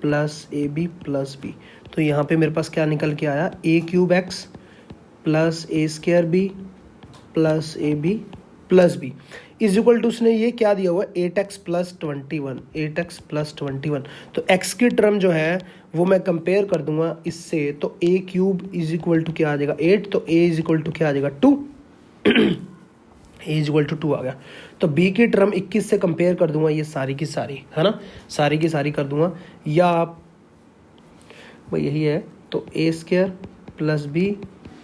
plus A B plus B. तो यहाँ पे मेरे पास क्या निकल के आया, A cube X plus A square B plus A B plus B is equal to, उसने ये क्या दिया हुआ है 8x प्लस 21, 8x प्लस 21। तो x की टर्म जो है वो मैं कंपेयर कर दूंगा इससे, तो a cube is equal to क्या आ जाएगा 8, तो a इज इक्वल टू क्या आ जाएगा 2 a इज इक्वल टू 2 आ गया। तो b की टर्म 21 से कंपेयर कर दूंगा ये सारी की सारी, है ना, सारी की सारी कर दूंगा, या आप भाई यही है। तो a square plus b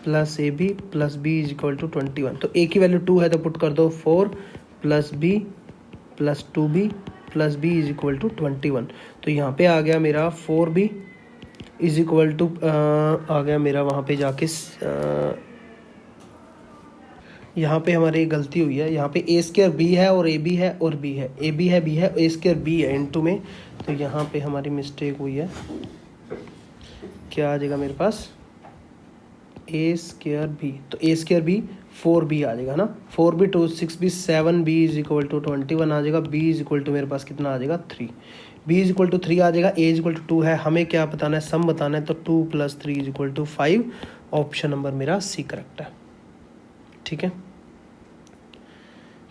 plus A B plus B is equal to 21। तो a की वैल्यू 2 है तो पुट कर दो 4 plus b plus 2b plus B is equal to 21। तो यहाँ पे आ गया मेरा 4b इज इक्वल टू आ गया मेरा वहाँ पे जाके यहाँ पे हमारी गलती हुई है, यहाँ पे ए स्क्वायर बी है और ए बी है और बी है, ए बी है बी है, ए स्क्वायर बी है इनटू में। तो यहाँ पे हमारी मिस्टेक हुई है, क्या आ जाएगा मेरे पास ए स्क्वायर बी, तो ए स्क्वायर बी 4b आ जाएगा ना, 4b 2 6b 7b is equal to 21 आ जाएगा। b इज इक्वल टू मेरे पास कितना आ जाएगा 3, b इज इक्वल टू 3 आ जाएगा। a इज इक्वल टू 2 है, हमें क्या बताना है, सम बताना है, तो 2 plus 3 is equal to 5। Option number मेरा सी करेक्ट है, ठीक है।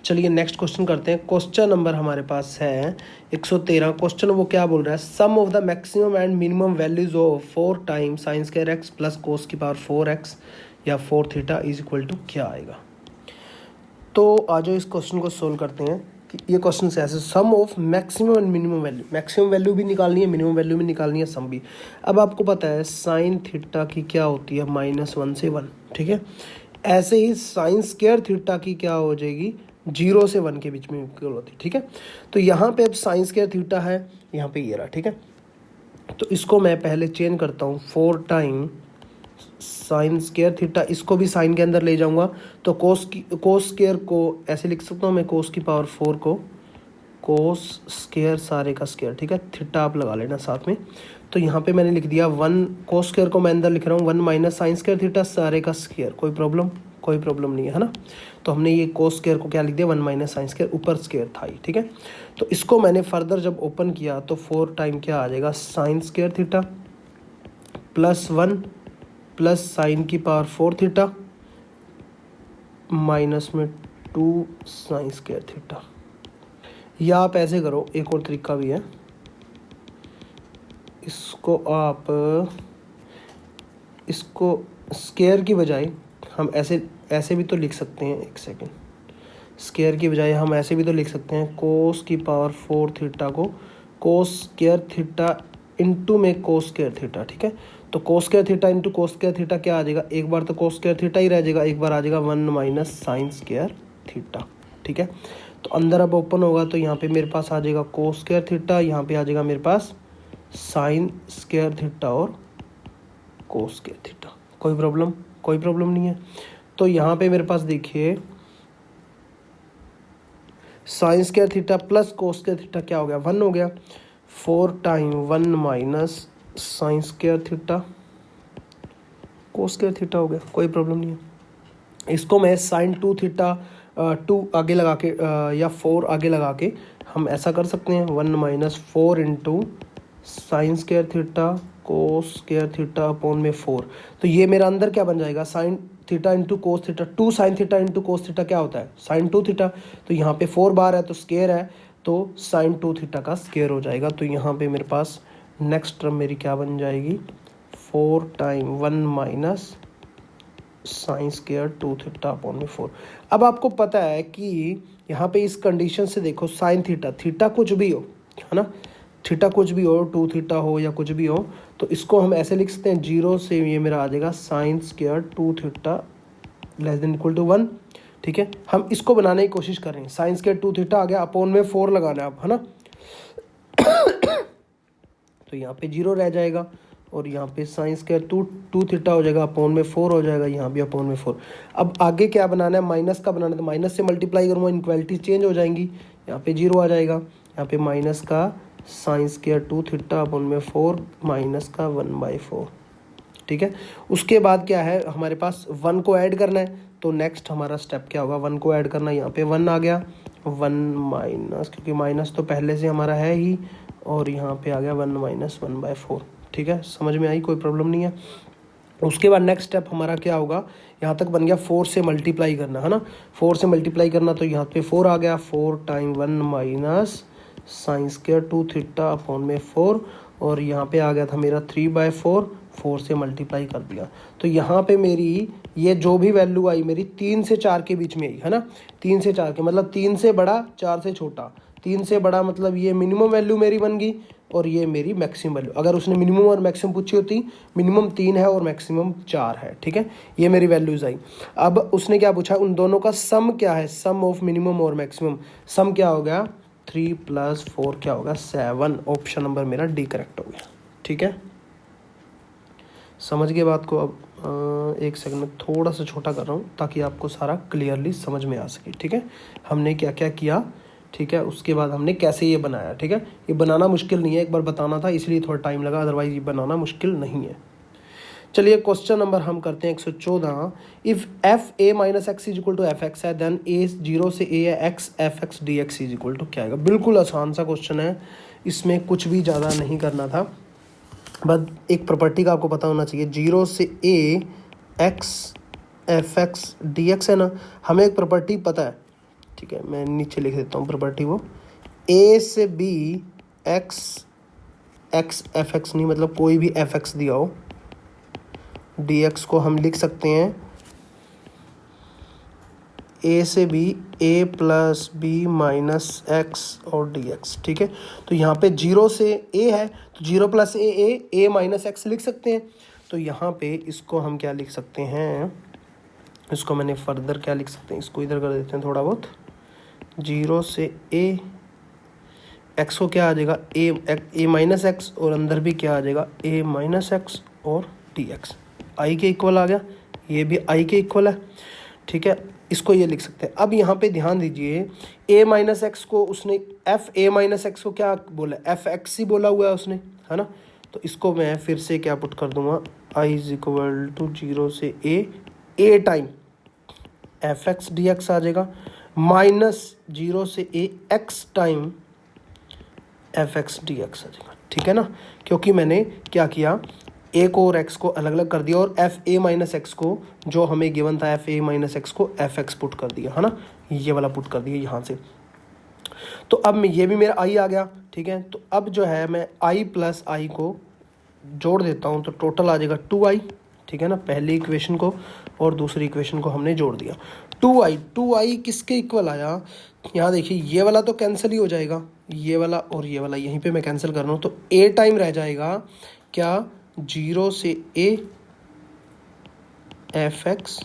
चलिए नेक्स्ट क्वेश्चन करते हैं। क्वेश्चन नंबर हमारे पास है 113। क्वेश्चन वो क्या बोल रहा है, sum of the maximum and minimum values of 4 times sine square X plus cos की पावर 4x या 4 थीटा इज इक्वल टू क्या आएगा। तो आज इस क्वेश्चन को सोल्व करते हैं कि ये क्वेश्चन से ऐसे, sum of maximum and minimum value, maximum value भी निकालनी है, मिनिमम वैल्यू भी निकालनी है, सम भी। अब आपको पता है साइन थीटा की क्या होती है -1 से 1, ठीक है। ऐसे ही साइन स्क्वायर थीटा की क्या हो जाएगी 0 से 1 के बीच में इक्वल होती है, ठीक है। तो यहाँ पे अब साइन स्क्वायर थीटा है, यहाँ पे ये रहा, ठीक है। तो इसको मैं पहले चेंज करता हूँ, 4 टाइम साइन स्क्वायर थीटा, इसको भी साइन के अंदर ले जाऊंगा तो कोस स्क्वायर को ऐसे लिख सकता हूँ मैं, कोस की पावर 4 को कोस स्क्वायर सारे का स्क्वायर, ठीक है, थीटा आप लगा लेना साथ में। तो यहाँ पे मैंने लिख दिया 1, कोस स्क्वायर को मैं अंदर लिख रहा हूँ 1 माइनस साइन स्क्वायर थीटा सारे का स्क्वायर, कोई प्रॉब्लम नहीं है ना। तो हमने ये कोस स्क्वायर को क्या लिख दिया 1 माइनस साइन स्क्वायर, ऊपर स्क्वायर था ही, ठीक है। तो इसको मैंने फर्दर जब ओपन किया तो 4 टाइम क्या आ जाएगा sine square theta plus 1 plus sign की पावर 4 थीटा माइनस में 2 साइन स्क्वायर थीटा। या आप ऐसे करो, एक और तरीका भी है, इसको स्क्वायर की बजाय हम ऐसे भी तो लिख सकते हैं, एक सेकेंड, स्क्वायर की बजाय हम ऐसे भी तो लिख सकते हैं, कोस की पावर 4 थीटा को कोस स्क्वायर थीटा इंटू में कोस स्क्वायर थीटा, ठीक है। तो cos square theta into cos square theta क्या आ जाएगा, एक बार तो कोस स्क्वायर थीटा ही रह जाएगा, एक बार आ जाएगा 1 माइनस साइन स्क्वायर थीटा, ठीक है। तो अंदर अब ओपन होगा तो यहाँ पे मेरे पास आ जाएगा कोस स्क्वायर थीटा, यहाँ पे आ जाएगा मेरे पास साइन स्क्वायर थीटा और कोस स्क्वायर थीटा, कोई प्रॉब्लम नहीं है। तो यहाँ पे मेरे पास देखिए sine square theta plus cos square theta क्या हो गया 1 हो गया, 4 time 1 minus sine square theta cos square theta हो गया, कोई प्रॉब्लम नहीं है। इसको मैं साइन 2 थीटा 2 आगे लगा के या 4 आगे लगा के हम ऐसा कर सकते हैं 1 minus 4 into sine square theta cos square theta upon में 4। तो ये मेरा अंदर क्या बन जाएगा sine theta into cos theta, 2 sine theta into cos theta क्या होता है साइन 2 थीटा। तो यहाँ पे 4 बार है तो स्क्वायर है, तो साइन 2 थीटा का स्क्वायर हो जाएगा। तो यहाँ पे मेरे पास नेक्स्ट टर्म मेरी क्या बन जाएगी 4 time 1 minus sign square 2 theta upon में 4। अब आपको पता है कि यहाँ पे इस कंडीशन से देखो साइन थीटा कुछ भी हो, है ना, थीटा कुछ भी हो, 2 थीटा हो या कुछ भी हो, तो इसको हम ऐसे लिख सकते हैं 0 से ये मेरा आ जाएगा sine square 2 theta less than equal to 1, ठीक है। हम इसको बनाने की कोशिश कर रहे हैं, साइन स्क्वायर 2 थीटा आ गया, अपॉन में 4 लगाना है अब, है ना। तो यहाँ पे 0 रह जाएगा, और यहाँ पे साइन स्क्वायर टू थीटा हो जाएगा, अपॉन में 4 हो जाएगा, यहाँ भी अपॉन में 4। अब आगे क्या बनाना है, माइनस का बनाना है, तो माइनस से मल्टीप्लाई करूँगा, इनक्वालिटी चेंज हो जाएंगी, यहाँ पे 0 आ जाएगा, यहाँ पे माइनस का साइन स्क्वायर 2 थीटा अपॉन में 4 माइनस का 1/4। ठीक है, उसके बाद क्या है हमारे पास 1 को ऐड करना है, तो नेक्स्ट हमारा स्टेप क्या होगा, 1 को ऐड करना है, यहाँ पे 1 आ गया, 1 माइनस, क्योंकि माइनस तो पहले से हमारा है ही, और यहाँ पे आ गया 1 माइनस 1/4। ठीक है, समझ में आई, कोई प्रॉब्लम नहीं है। उसके बाद नेक्स्ट स्टेप हमारा क्या होगा, यहाँ तक बन गया 4 से मल्टीप्लाई करना है ना, 4 से मल्टीप्लाई करना, तो यहाँ पे 4 आ गया, 4 time 1 minus sign square 2 theta upon में 4, और यहाँ पे आ गया था मेरा 3/4, 4 से मल्टीप्लाई कर दिया, तो यहाँ पे मेरी ये जो भी वैल्यू आई मेरी 3 से 4 के बीच में आई है ना, 3 से 4 के मतलब 3 से बड़ा 4 से छोटा, 3 से बड़ा मतलब ये मिनिमम वैल्यू मेरी बन गई, और ये मेरी मैक्सिमम वैल्यू। अगर उसने मिनिमम और मैक्सिमम पूछी होती, मिनिमम 3 है और मैक्सिमम 4 है। ठीक है, ये मेरी वैल्यूज आई। अब उसने क्या पूछा, उन दोनों का सम क्या है, सम ऑफ मिनिमम और मैक्सिमम, सम क्या हो गया 3 + 4 क्या होगा 7, ऑप्शन नंबर मेरा डी करेक्ट हो गया। ठीक है, समझ गए बात को। अब एक सेकंड में थोड़ा सा छोटा कर रहा हूँ ताकि आपको सारा क्लियरली समझ में आ सके। ठीक है, हमने क्या क्या किया, ठीक है, उसके बाद हमने कैसे ये बनाया। ठीक है, ये बनाना मुश्किल नहीं है, एक बार बताना था इसलिए थोड़ा टाइम लगा, अदरवाइज ये बनाना मुश्किल नहीं है। चलिए क्वेश्चन नंबर हम करते हैं 114। If f a minus x is equal to F x है, देन ए 0 से ए है x F x D x is equal to क्या आएगा। बिल्कुल आसान सा क्वेश्चन है, इसमें कुछ भी ज़्यादा नहीं करना था, बस एक प्रॉपर्टी का आपको पता होना चाहिए, 0 से A X F x D x है ना, हमें एक प्रॉपर्टी पता है। ठीक है, मैं नीचे लिख देता हूँ प्रॉपर्टी, वो ए से b x x F x नहीं, मतलब कोई भी एफ एक्स दिया हो, डी एक्स को हम लिख सकते हैं ए से बी ए प्लस बी माइनस एक्स और डी एक्स। ठीक है, तो यहाँ पे 0 से ए है, तो 0 + ए माइनस एक्स लिख सकते हैं, तो यहाँ पे इसको हम क्या लिख सकते हैं, इसको मैंने फर्दर क्या लिख सकते हैं, इसको इधर कर देते हैं थोड़ा बहुत, 0 से ए एक्स को क्या आ जाएगा ए माइनस एक्स, और अंदर भी क्या आ जाएगा ए माइनस एक्स और डी एक्स, आई के इक्वल आ गया, ये भी आई के इक्वल है। ठीक है, इसको ये लिख सकते हैं। अब यहाँ पे ध्यान दीजिए, ए माइनस एक्स को उसने एफ ए माइनस एक्स को क्या बोला, एफ एक्स ही बोला हुआ है उसने, है ना, तो इसको मैं फिर से क्या पुट कर दूंगा, आई इज इक्वल टू 0 से A time F x D X आ जाएगा, माइनस 0 से A X time F x D X आ जाएगा। ठीक है ना, क्योंकि मैंने क्या किया, ए को और एक्स को अलग अलग कर दिया, और एफ ए माइनस एक्स को जो हमें गिवन था एफ ए माइनस एक्स को एफ एक्स पुट कर दिया, है ना, ये वाला पुट कर दिया यहाँ से। तो अब मैं ये भी मेरा आई आ गया। ठीक है, तो अब जो है मैं आई प्लस आई को जोड़ देता हूँ, तो टोटल आ जाएगा 2i। ठीक है ना, पहली इक्वेशन को और दूसरी इक्वेशन को हमने जोड़ दिया, 2i किसके इक्वल आया, यहाँ देखिए ये वाला तो कैंसिल ही हो जाएगा, ये वाला और ये वाला यहीं पे मैं कैंसिल कर रहा हूँ, तो ए टाइम रह जाएगा क्या, 0 से ए एफ एक्स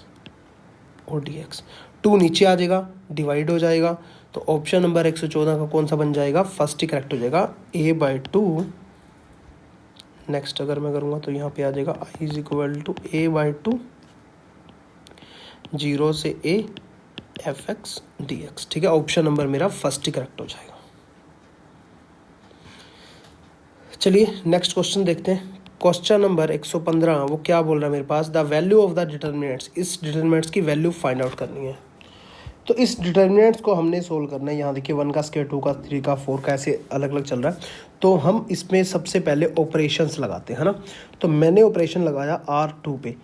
और डी एक्स, 2 नीचे आ जाएगा, डिवाइड हो जाएगा, तो ऑप्शन नंबर 114 का कौन सा बन जाएगा, फर्स्ट ही करेक्ट हो जाएगा, a/2। नेक्स्ट अगर मैं करूँगा तो यहाँ पे आ जाएगा i is equal to a/2, 0 से a F x D x. ठीक है, ऑप्शन नंबर मेरा फर्स्ट ही करेक्ट हो जाएगा। चलिए नेक्स्ट क्वेश्चन देखते हैं, क्वेश्चन नंबर 115। वो क्या बोल रहा है मेरे पास, the value of the determinants, इस डिटर्मिनेंट्स की वैल्यू फाइंड आउट करनी है। तो इस डिटर्मिनेंट्स को हमने सोल्व करना है। यहाँ देखिए 1 का स्क्वायर, 2 का, 3 का, 4 का, ऐसे अलग अलग चल रहा है, तो हम इसमें सबसे पहले ऑपरेशंस लगाते हैं ना। तो मैंने ऑपरेशन लगाया R2 पे,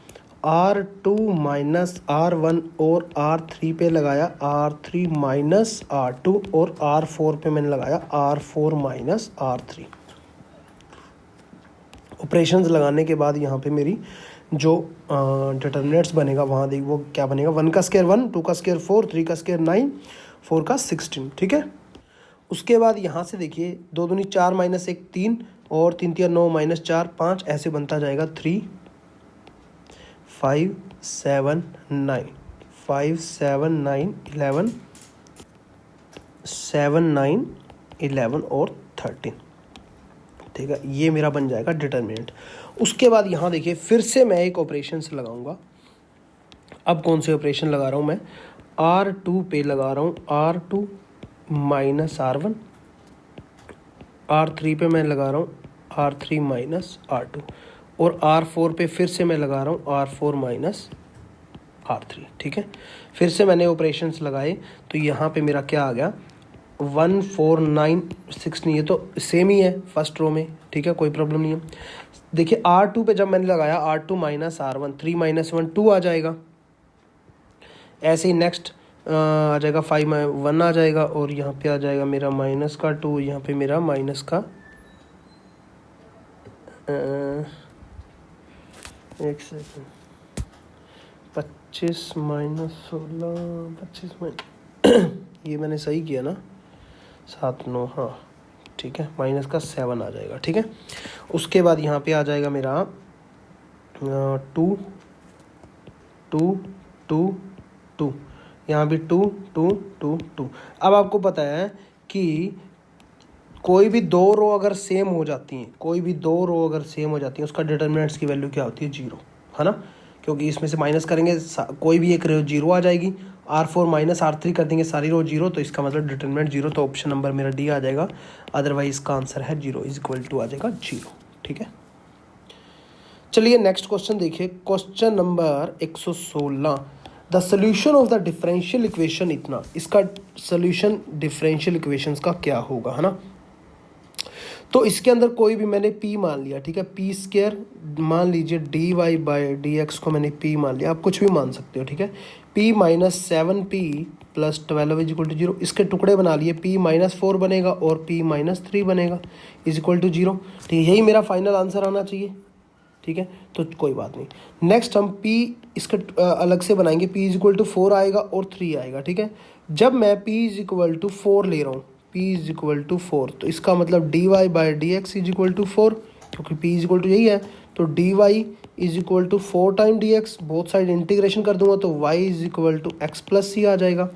R2 माइनस R1, और R3 पे लगाया R3 माइनस R2, और R4 पे मैंने लगाया R4 माइनस R3। ऑपरेशंस लगाने के बाद यहाँ पे मेरी जो डिटर्मिनेंट्स बनेगा, वहाँ देख वो क्या बनेगा, 1 का स्क्वायर 1, 2 का स्क्वायर 4, 3 का स्क्वायर 9, 4 का 16। ठीक है, उसके बाद यहाँ से देखिए 2 दूनी 4 माइनस 1 3, और 3 3 9 माइनस 4 5, ऐसे बनता जाएगा 3 5 7 9, 5 7 9 11, 7 9 11 और 13। ठीक है, ये मेरा बन जाएगा डिटर्मिनेंट। उसके बाद यहाँ देखिए फिर से मैं एक ऑपरेशन से लगाऊंगा। अब कौन से ऑपरेशन लगा रहा हूँ मैं, R2 पे लगा रहा हूँ R2 माइनस R1, R3 पे मैं लगा रहा हूँ R3 माइनस R2, और R4 पे फिर से मैं लगा रहा हूँ R4 माइनस R3। ठीक है, फिर से मैंने ऑपरेशंस लगाए तो यहाँ पे मेरा क्या आ गया 1 4 9 6 नहीं, ये तो सेम ही है फर्स्ट रो में। ठीक है, कोई प्रॉब्लम नहीं है। देखिए R2 पे जब मैंने लगाया R2 माइनस R1, 3 माइनस 1 2 आ जाएगा। ऐसे ही नेक्स्ट आ जाएगा 5 1 आ जाएगा, और यहाँ पे आ जाएगा मेरा माइनस का 2, यहाँ पे मेरा माइनस का एक सेकेंड 25 माइनस 16 25 ये मैंने सही किया ना, 7 9, हाँ ठीक है, माइनस का 7 आ जाएगा। ठीक है, उसके बाद यहाँ पे आ जाएगा मेरा 2 2 2 2, यहाँ भी 2 2 2 2। अब आपको पता है कि कोई भी दो रो अगर सेम हो जाती हैं, कोई भी दो रो अगर सेम हो जाती हैं, उसका डिटर्मिनेंट्स की वैल्यू क्या होती है 0, है ना, क्योंकि इसमें से माइनस करेंगे कोई भी एक रो 0 आ जाएगी। R4 माइनस R3 कर देंगे सारी रो 0, तो इसका मतलब डिटर्मिनेंट 0, तो ऑप्शन नंबर मेरा डी आ जाएगा। अदरवाइज इसका आंसर है 0 इज इक्वल टू आ जाएगा 0। ठीक है, चलिए नेक्स्ट क्वेश्चन देखिए, question number 116। The solution of the differential equation इतना, इसका सोल्यूशन डिफरेंशियल इक्वेशंस का क्या होगा, है ना। तो इसके अंदर कोई भी मैंने p मान लिया, ठीक है, p स्क्वायर मान लीजिए, dy बाई dx को मैंने p मान लिया, आप कुछ भी मान सकते हो। ठीक है, p minus 7p plus 12 is equal to 0, इसके टुकड़े बना लिए, p माइनस 4 बनेगा और p माइनस 3 बनेगा इज इक्वल टू 0। ठीक है, यही मेरा फाइनल आंसर आना चाहिए। ठीक है, तो कोई बात नहीं। नेक्स्ट हम p इसका अलग से बनाएंगे, p इज इक्वल टू 4 आएगा और 3 आएगा। ठीक है, जब मैं p इज इक्वल टू 4 ले रहा हूँ, p इज इक्वल टू 4, तो इसका मतलब dy by D x is equal to 4, क्योंकि p इज इक्वल टू यही है, तो dy is equal to 4 time dx, both side integration कर दूंगा तो y is equal to X plus C आ जाएगा।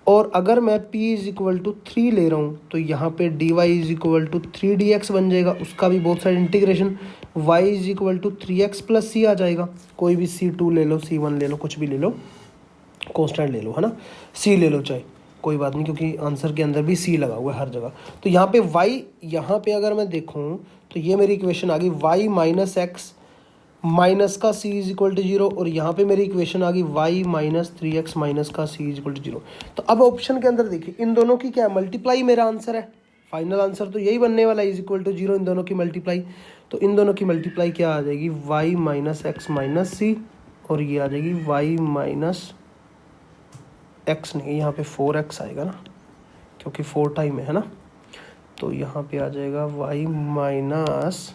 और अगर मैं p इज इक्वल टू 3 ले रहा हूँ तो यहाँ पे dy is equal to 3 dx बन जाएगा, उसका भी both side integration, y is equal to 3x plus C आ जाएगा। कोई भी c2 ले लो, c1 ले लो, कुछ भी ले लो, कॉन्स्टेंट ले लो, है ना, c ले लो चाहे, कोई बात नहीं, क्योंकि आंसर के अंदर भी c लगा हुआ है हर जगह। तो यहाँ पे y, यहाँ पे अगर मैं देखूँ तो ये मेरी इक्वेशन आ गई y माइनस एक्स माइनस का c इज इक्वल टू 0, और यहाँ पे मेरी इक्वेशन आ गई y माइनस 3x माइनस का c इज इक्वल टू 0। तो अब ऑप्शन के अंदर देखिए, इन दोनों की क्या मल्टीप्लाई मेरा आंसर है, फाइनल आंसर तो यही बनने वाला है, इज इक्वल टू 0, इन दोनों की मल्टीप्लाई। तो इन दोनों की मल्टीप्लाई क्या आ जाएगी, y माइनस एक्स माइनस सी, और ये आ जाएगी y माइनस एक्स नहीं, यहाँ पे 4x आएगा ना, क्योंकि 4 टाइम है ना, तो यहाँ पे आ जाएगा y माइनस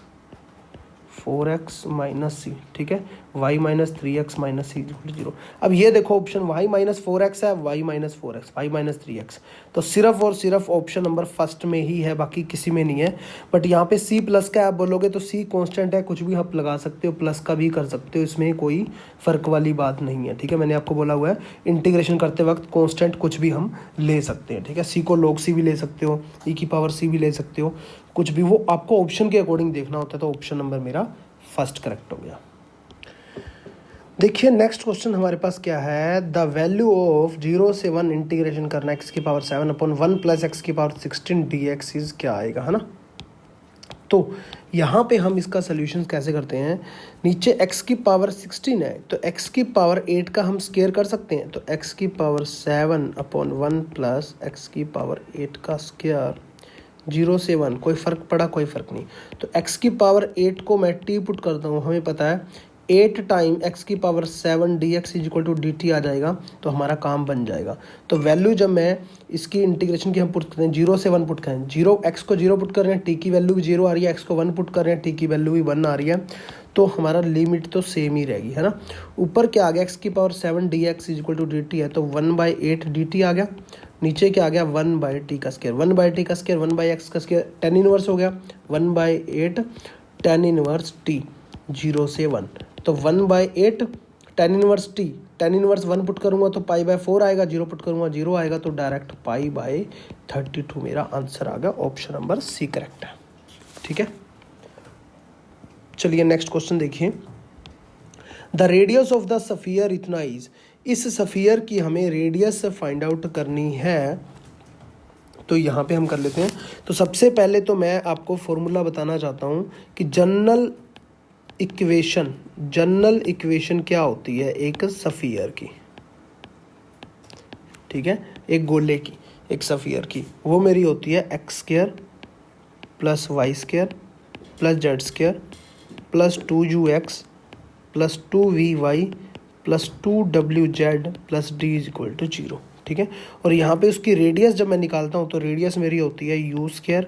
4x माइनस सी। ठीक है, y minus 3x minus c equal to 0। अब ये देखो ऑप्शन y माइनस 4x है, y minus 4x, y minus 3x, तो सिर्फ और सिर्फ ऑप्शन नंबर फर्स्ट में ही है, बाकी किसी में नहीं है। बट यहाँ पे c प्लस का आप बोलोगे तो c कांस्टेंट है, कुछ भी आप लगा सकते हो, प्लस का भी कर सकते हो, इसमें कोई फ़र्क वाली बात नहीं है। ठीक है, मैंने आपको बोला हुआ है इंटीग्रेशन करते वक्त कांस्टेंट कुछ भी हम ले सकते हैं। ठीक है, c को log c भी ले सकते हो, e की पावर c भी ले सकते हो, कुछ भी, वो आपको ऑप्शन के अकॉर्डिंग देखना होता है। तो ऑप्शन नंबर मेरा फर्स्ट करेक्ट हो गया। देखिए नेक्स्ट क्वेश्चन हमारे पास क्या है, द वैल्यू ऑफ 0 से 1 इंटीग्रेशन करना x की पावर 7 अपॉन 1 प्लस एक्स की पावर 16 dx इज क्या आएगा, है ना। तो यहाँ पे हम इसका सोल्यूशन कैसे करते हैं, नीचे x की पावर 16 है तो x की पावर 8 का हम स्क्वायर कर सकते हैं, तो x की पावर 7 अपॉन 1 प्लस एक्स की पावर 8 का स्क्वायर, 0 से 1 कोई फ़र्क पड़ा, कोई फ़र्क नहीं। तो x की पावर 8 को मैं t पुट करता हूँ, हमें पता है 8 टाइम x की power 7 dx is equal to dt आ जाएगा, तो हमारा काम बन जाएगा। तो वैल्यू जब मैं इसकी इंटीग्रेशन की हम पुट करते हैं, 0 से 1 पुट करें, 0 x को 0 पुट कर रहे हैं, t की वैल्यू भी 0 आ रही है, x को 1 पुट कर रहे हैं, t की वैल्यू भी 1 आ रही है, तो हमारा लिमिट तो सेम ही रहेगी, है ना। ऊपर क्या आ गया, x की power 7 dx is equal to dt है, तो 1/8 dt आ गया, नीचे क्या आ गया 1/t का स्क्वायर, 1/t का स्क्वायर 1/x का स्क्वायर, tan इनवर्स हो गया 1/8 tan इनवर्स t, 0 से 1, तो 1/8 tan inverse t, tan inverse 1 put करूंगा तो π/4 आएगा, 0 पुट करूंगा 0 आएगा, तो डायरेक्ट π/32 मेरा आंसर आ गया। ऑप्शन नंबर सी करेक्ट है। ठीक है, चलिए नेक्स्ट क्वेश्चन देखिए। The radius of the sphere इतना इज, इस सफियर की हमें रेडियस फाइंड आउट करनी है, तो यहाँ पे हम कर लेते हैं। तो सबसे पहले तो मैं आपको फॉर्मूला बताना चाहता हूँ कि जनरल इक्वेशन क्या होती है एक सफियर की, ठीक है, एक गोले की, एक सफियर की, वो मेरी होती है x square plus Y square plus Z square plus 2u(x) plus 2vy plus 2wz plus d is equal to 0, ठीक है। और यहाँ पे उसकी रेडियस जब मैं निकालता हूँ तो रेडियस मेरी होती है u square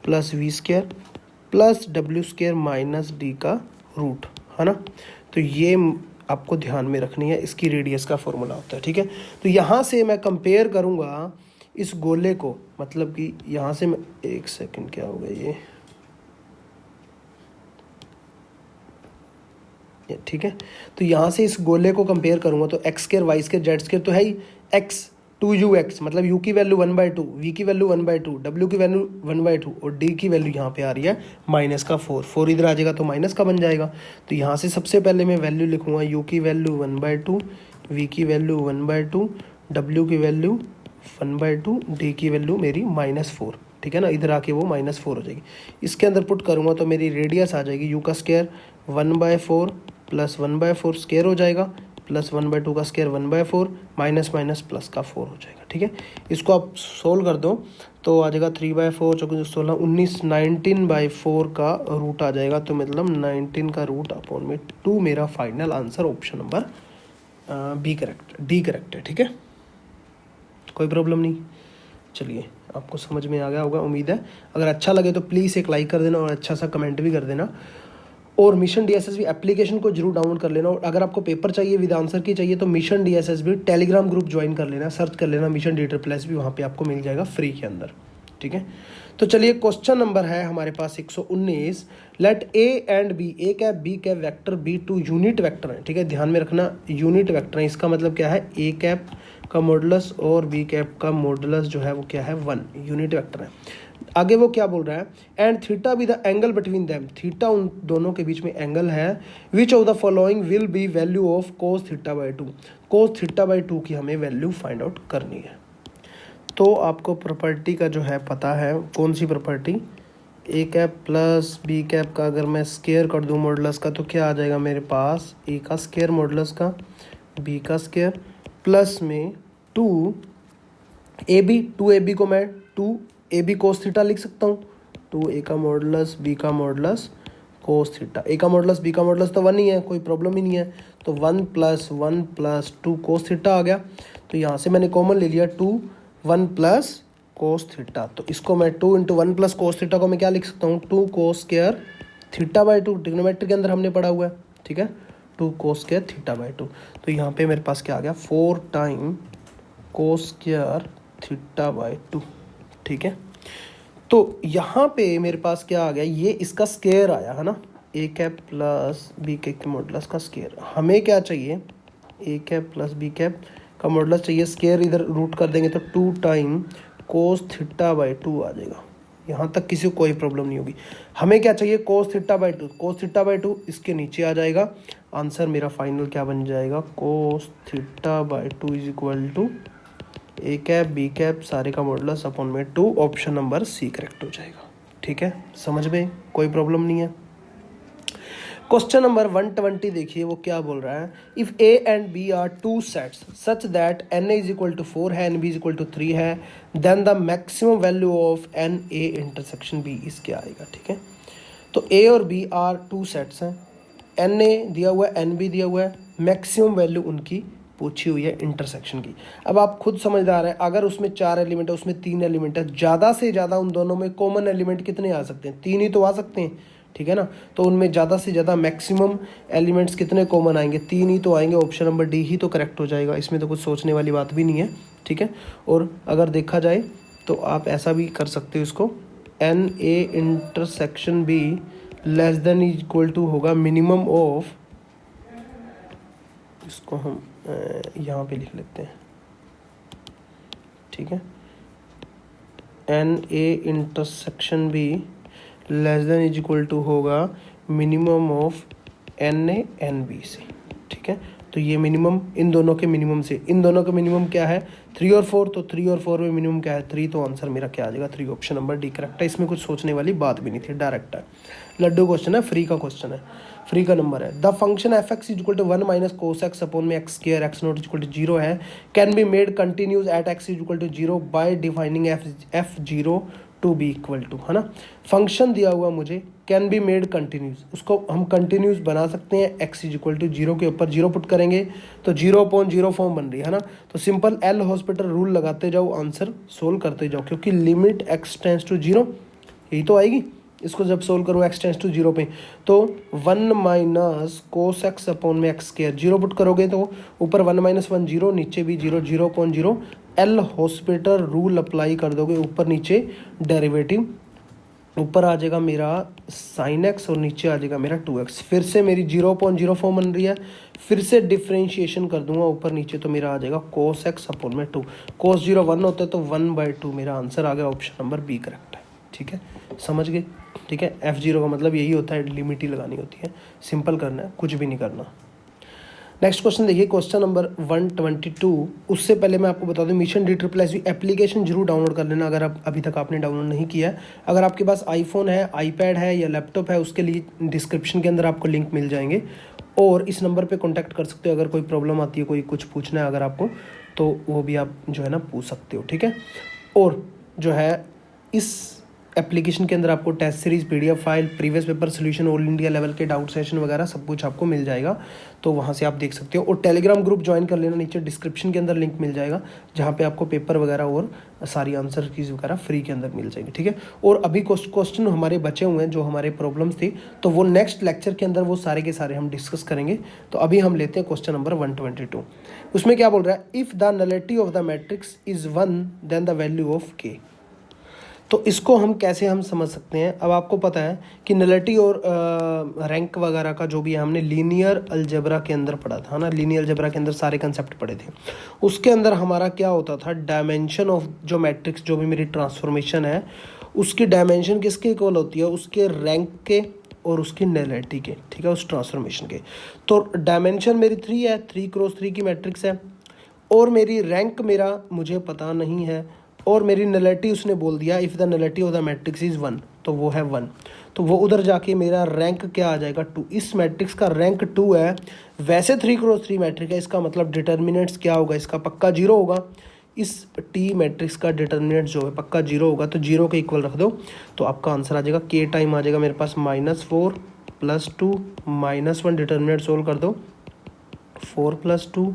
plus v square plus w square minus d का रूट, है ना। तो ये आपको ध्यान में रखनी है, इसकी रेडियस का फॉर्मूला होता है, ठीक है। तो यहाँ से मैं कंपेयर करूँगा इस गोले को, मतलब कि यहाँ से मैं, एक सेकंड क्या होगा ये, ठीक है। तो यहाँ से इस गोले को कंपेयर करूँगा तो x square y square z square तो है ही, एक्स 2u(x) मतलब u की वैल्यू 1/2, v की वैल्यू 1/2, w की वैल्यू 1/2 और d की वैल्यू यहाँ पे आ रही है माइनस का 4 इधर आ जाएगा तो माइनस का बन जाएगा। तो यहाँ से सबसे पहले मैं वैल्यू लिखूँगा u की वैल्यू 1/2, v की वैल्यू 1/2, w की वैल्यू 1/2, d की वैल्यू मेरी -4, ठीक है ना। इधर आके वो -4 हो जाएगी। इसके अंदर पुट करूँगा तो मेरी रेडियस आ जाएगी u का स्क्वायर 1/4 प्लस 1/4 स्क्वायर हो जाएगा प्लस 1/2 का स्क्वायर 1/4 माइनस माइनस प्लस का 4 हो जाएगा, ठीक है। इसको आप सोल्व कर दो तो आ जाएगा 3/4 चौके 16 19 19/4 का रूट आ जाएगा, तो मतलब 19 का रूट अपॉन में 2 मेरा final answer option number D correct है, ठीक है। कोई प्रॉब्लम नहीं। चलिए आपको समझ में आ गया होगा उम्मीद है। अगर अच्छा लगे तो प्लीज़ एक लाइक कर देना और अच्छा सा कमेंट भी कर देना, और मिशन DSSB एप्लीकेशन को जरूर डाउनलोड कर लेना। और अगर आपको पेपर चाहिए विद आंसर की चाहिए तो mission DSSB Telegram group join कर लेना, सर्च कर लेना मिशन DSSB, वहाँ पे आपको मिल जाएगा फ्री के अंदर, ठीक है। तो चलिए क्वेश्चन नंबर है हमारे पास 119। Let A and B, A cap B cap vector B2 unit vector है, ठीक है। ध्यान में रखना यूनिट वेक्टर है, इसका मतलब क्या है, A कैप का मॉडुलस और B कैप का मॉडुलस जो है वो क्या है 1, यूनिट वेक्टर है। आगे वो क्या बोल रहा है, and theta be the angle between them, theta उन दोनों के बीच में एंगल है। Which of the following will be value of cos θ/2, cos θ/2 की हमें वैल्यू फाइंड आउट करनी है। तो आपको प्रॉपर्टी का जो है पता है, कौन सी property, A cap plus B cap का अगर मैं स्क्वायर कर दूं मॉडुलस का तो क्या आ जाएगा मेरे पास, ए का स्क्वायर मॉडुलस का बी का स्क्वायर प्लस में 2ab को मैं 2ab कोस थीटा लिख सकता हूँ, 2a का मॉडुलस बी का मॉडुलस कोस थीटा, ए का मॉडुलस बी का मॉडुलस तो 1 ही है, कोई प्रॉब्लम ही नहीं है। तो 1 + 1 + 2 कोस थीटा आ गया। तो यहाँ से मैंने कॉमन ले लिया 2 1 + कोस थीटा, तो इसको मैं 2 × 1 + कोस थीटा को मैं क्या लिख सकता हूँ, 2 कोस स्क्वायर θ/2, ट्रिग्नोमेट्री के अंदर हमने पढ़ा हुआ है, ठीक है, 2 कोस स्क्वायर θ/2। तो यहाँ पे मेरे पास क्या आ गया, 4 टाइम कोस स्क्वायर θ/2, ठीक है। तो यहाँ पे मेरे पास क्या आ गया, ये इसका स्क्वायर आया है ना, A cap plus B cap के मॉडुलस का स्क्वायर। हमें क्या चाहिए, A cap plus B cap का मॉडुलस चाहिए, स्क्वायर इधर रूट कर देंगे तो 2 टाइम कोस θ/2 आ जाएगा। यहाँ तक किसी को कोई प्रॉब्लम नहीं होगी। हमें क्या चाहिए, कोस θ/2, कोस θ/2 इसके नीचे आ जाएगा। आंसर मेरा फाइनल क्या बन जाएगा, cos θ/2 is equal to A cap B cap सारे का मॉडुलस अपॉन में 2, ऑप्शन नंबर सी करेक्ट हो जाएगा, ठीक है। समझ में कोई प्रॉब्लम नहीं है। क्वेश्चन नंबर 120 देखिए वो क्या बोल रहा है, if a and b are 2 sets such that NA = 4 है NB = 3 है, then the maximum value of NA intersection B is क्या आएगा, ठीक है। तो A और B आर 2 सेट्स हैं, NA दिया हुआ है NB दिया हुआ है, मैक्सिमम वैल्यू उनकी पूछी हुई है इंटरसेक्शन की। अब आप खुद समझदार हैं, अगर उसमें 4 एलिमेंट है उसमें 3 एलिमेंट है, ज़्यादा से ज़्यादा उन दोनों में कॉमन एलिमेंट कितने आ सकते हैं, 3 ही तो आ सकते हैं, ठीक है ना। तो उनमें ज़्यादा से ज़्यादा मैक्सिमम एलिमेंट्स कितने कॉमन आएंगे, 3 ही तो आएंगे, ऑप्शन नंबर डी ही तो करेक्ट हो जाएगा, इसमें तो कुछ सोचने वाली बात भी नहीं है, ठीक है। और अगर देखा जाए तो आप ऐसा भी कर सकते हो इसको, NA इंटरसेक्शन B <= होगा मिनिमम ऑफ, इसको हम यहाँ पे लिख लेते हैं, ठीक है, NA इंटरसेक्शन B <= होगा minimum of n a n b से, ठीक है। तो ये मिनिमम इन दोनों के मिनिमम से, इन दोनों का मिनिमम क्या है 3 और 4, तो 3 और 4 में मिनिमम क्या है 3, तो आंसर मेरा क्या आ जाएगा 3, ऑप्शन नंबर डी करेक्ट है। इसमें कुछ सोचने वाली बात भी नहीं थी, डायरेक्ट है। लड्डू क्वेश्चन है, फ्री का क्वेश्चन है, फ्री का नंबर है। The function F x is equal to 1 minus cos X upon में X square X not is equal to 0 है, can be made continuous at X is equal to 0 by defining F 0 to be equal to, है ना। Function दिया हुआ मुझे can be made continuous, उसको हम continuous बना सकते हैं एक्स इज इक्वल टू 0 के ऊपर 0 पुट करेंगे तो 0/0 फॉर्म बन रही है ना। तो सिंपल एल हॉस्पिटल रूल लगाते जाओ, आंसर सोल्व करते जाओ, क्योंकि लिमिट एक्स टेंस टू 0 यही तो आएगी। इसको जब सोल्व करो एक्स टेंस टू 0 पे, तो 1 माइनस कोस एक्स अपॉन में एक्स स्क्वायर 0 पुट करोगे तो ऊपर 1 माइनस 1 0, नीचे भी 0, 0/0 एल हॉस्पिटल रूल अप्लाई कर दोगे, ऊपर नीचे डेरिवेटिव, ऊपर आ जाएगा मेरा साइन एक्स और नीचे आ जाएगा मेरा 2x। फिर से मेरी 0/0 फॉर्म बन रही है, फिर से डिफ्रेंशिएशन कर दूंगा ऊपर नीचे, तो मेरा आ जाएगा cos x अपॉन में 2। cos 0 1 होता है तो 1/2 मेरा आंसर आ गया, ऑप्शन नंबर बी करेक्ट है, ठीक है। समझ गए, ठीक है। f0 का मतलब यही होता है, लिमिट ही लगानी होती है, सिंपल करना है, कुछ भी नहीं करना। नेक्स्ट क्वेश्चन देखिए, क्वेश्चन नंबर 122। उससे पहले मैं आपको बता दूं, मिशन DSSV एप्लीकेशन जरूर डाउनलोड कर लेना अगर आप अभी तक आपने डाउनलोड नहीं किया है। अगर आपके पास आईफोन है, आईपैड है या लैपटॉप है, उसके लिए डिस्क्रिप्शन के अंदर आपको लिंक मिल जाएंगे, और इस नंबर पे कांटेक्ट कर सकते हो। अगर कोई प्रॉब्लम आती है, कोई कुछ पूछना है अगर आपको, तो वो भी आप जो है ना पूछ सकते हो, ठीक है। और जो है इस एप्लीकेशन के अंदर आपको test series, PDF file, previous paper solution, all India level के डाउट सेशन वगैरह सब कुछ आपको मिल जाएगा, तो वहाँ से आप देख सकते हो। और टेलीग्राम ग्रुप ज्वाइन कर लेना, नीचे डिस्क्रिप्शन के अंदर लिंक मिल जाएगा, जहाँ पे आपको पेपर वगैरह और सारी आंसर कीज वगैरह फ्री के अंदर मिल जाएगी, ठीक है। और अभी क्वेश्चन हमारे बचे हुए हैं जो हमारे प्रॉब्लम्स थी, तो वो नेक्स्ट लेक्चर के अंदर वो सारे के सारे हम डिस्कस करेंगे। तो अभी हम लेते हैं क्वेश्चन नंबर 122। उसमें क्या बोल रहा है, if the nullity of the matrix is 1 then the value of k. तो इसको हम कैसे हम समझ सकते हैं। अब आपको पता है कि नलिटी और रैंक वगैरह का जो भी है हमने लीनियर अलजेब्रा के अंदर पढ़ा था ना, लीनियर अलजेब्रा के अंदर सारे कंसेप्ट पढ़े थे। उसके अंदर हमारा क्या होता था, डायमेंशन ऑफ जो मैट्रिक्स, जो भी मेरी ट्रांसफॉर्मेशन है, उसकी डायमेंशन किसके इक्वल होती है, उसके रैंक के और उसकी नलिटी के, ठीक है, उस ट्रांसफॉर्मेशन के। तो डायमेंशन मेरी 3 है, 3x3 की मैट्रिक्स है, और मेरी रैंक मेरा मुझे पता नहीं है, और मेरी नलिटी उसने बोल दिया if the nullity of the matrix is 1, तो वो है 1, तो वो उधर जाके मेरा रैंक क्या आ जाएगा 2। इस मैट्रिक्स का रैंक 2 है, वैसे 3x3 मैट्रिक है, इसका मतलब डिटर्मिनेंट्स क्या होगा, इसका पक्का 0 होगा। इस टी मैट्रिक्स का डिटर्मिनेंट जो है पक्का 0 होगा, तो 0 के इक्वल रख दो, तो आपका आंसर आ जाएगा k टाइम आ जाएगा मेरे पास -4 + 2 -1, डिटर्मिनेंट सोल्व कर दो, 4 + 2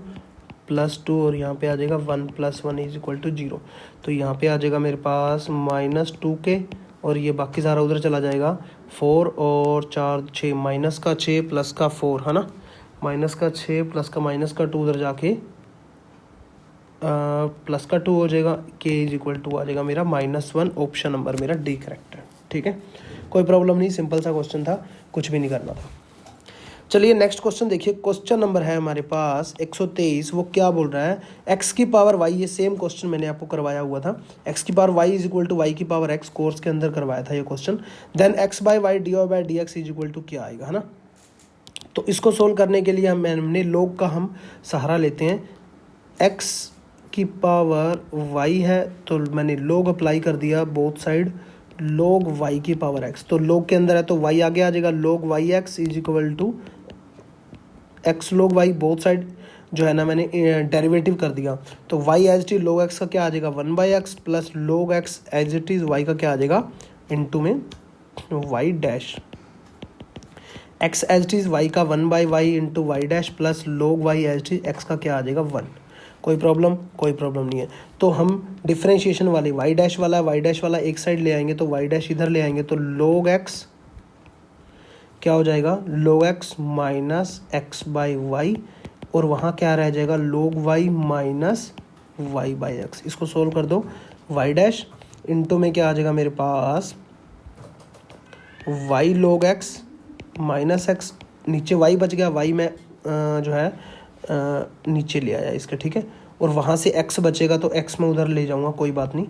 + 2 और यहाँ पे आ जाएगा 1 + 1 = 0। तो यहाँ पे आ जाएगा मेरे पास -2k, और ये बाकी सारा उधर चला जाएगा, 4 और 4 6, माइनस का 6 प्लस का 4, है ना, माइनस का 6 प्लस का -2 उधर जाके प्लस का 2 हो जाएगा, k = आ जाएगा मेरा -1, ऑप्शन नंबर मेरा डी करेक्ट है, ठीक है। कोई प्रॉब्लम नहीं, सिंपल सा क्वेश्चन था, कुछ भी नहीं करना था। चलिए नेक्स्ट क्वेश्चन देखिए, क्वेश्चन नंबर है हमारे पास 123। वो क्या बोल रहा है, x की पावर y, ये सेम क्वेश्चन मैंने आपको करवाया हुआ था, x की पावर y = y की पावर x, कोर्स के अंदर करवाया था ये क्वेश्चन। देन x/y dy/dx = क्या आएगा, है ना। तो इसको सोल्व करने के लिए हमने log का हम सहारा लेते हैं। x की पावर y है, तो मैंने log अप्लाई कर दिया बोथ साइड, log y की पावर x, तो log के अंदर है तो y आगे आ जाएगा, log yx = x log y, both side जो है ना मैंने डेरिवेटिव कर दिया, तो y एज टी log x का क्या आ जाएगा 1/x plus log x as it is y का क्या आ जाएगा इनटू में y dash, x as it is y का 1/y into y dash plus log y as it is x का क्या आ जाएगा 1। कोई प्रॉब्लम नहीं है। तो हम डिफ्रेंशिएशन वाले y डैश वाला एक साइड ले आएंगे, तो y डैश इधर ले आएंगे, तो log x क्या हो जाएगा log x माइनस x/y, और वहाँ क्या रह जाएगा log y माइनस y/x। इसको सोल्व कर दो, y डैश इंटू में क्या आ जाएगा मेरे पास y log x minus x, नीचे y बच गया, y में जो है नीचे ले आया इसके, ठीक है, और वहाँ से x बचेगा तो x में उधर ले जाऊँगा, कोई बात नहीं,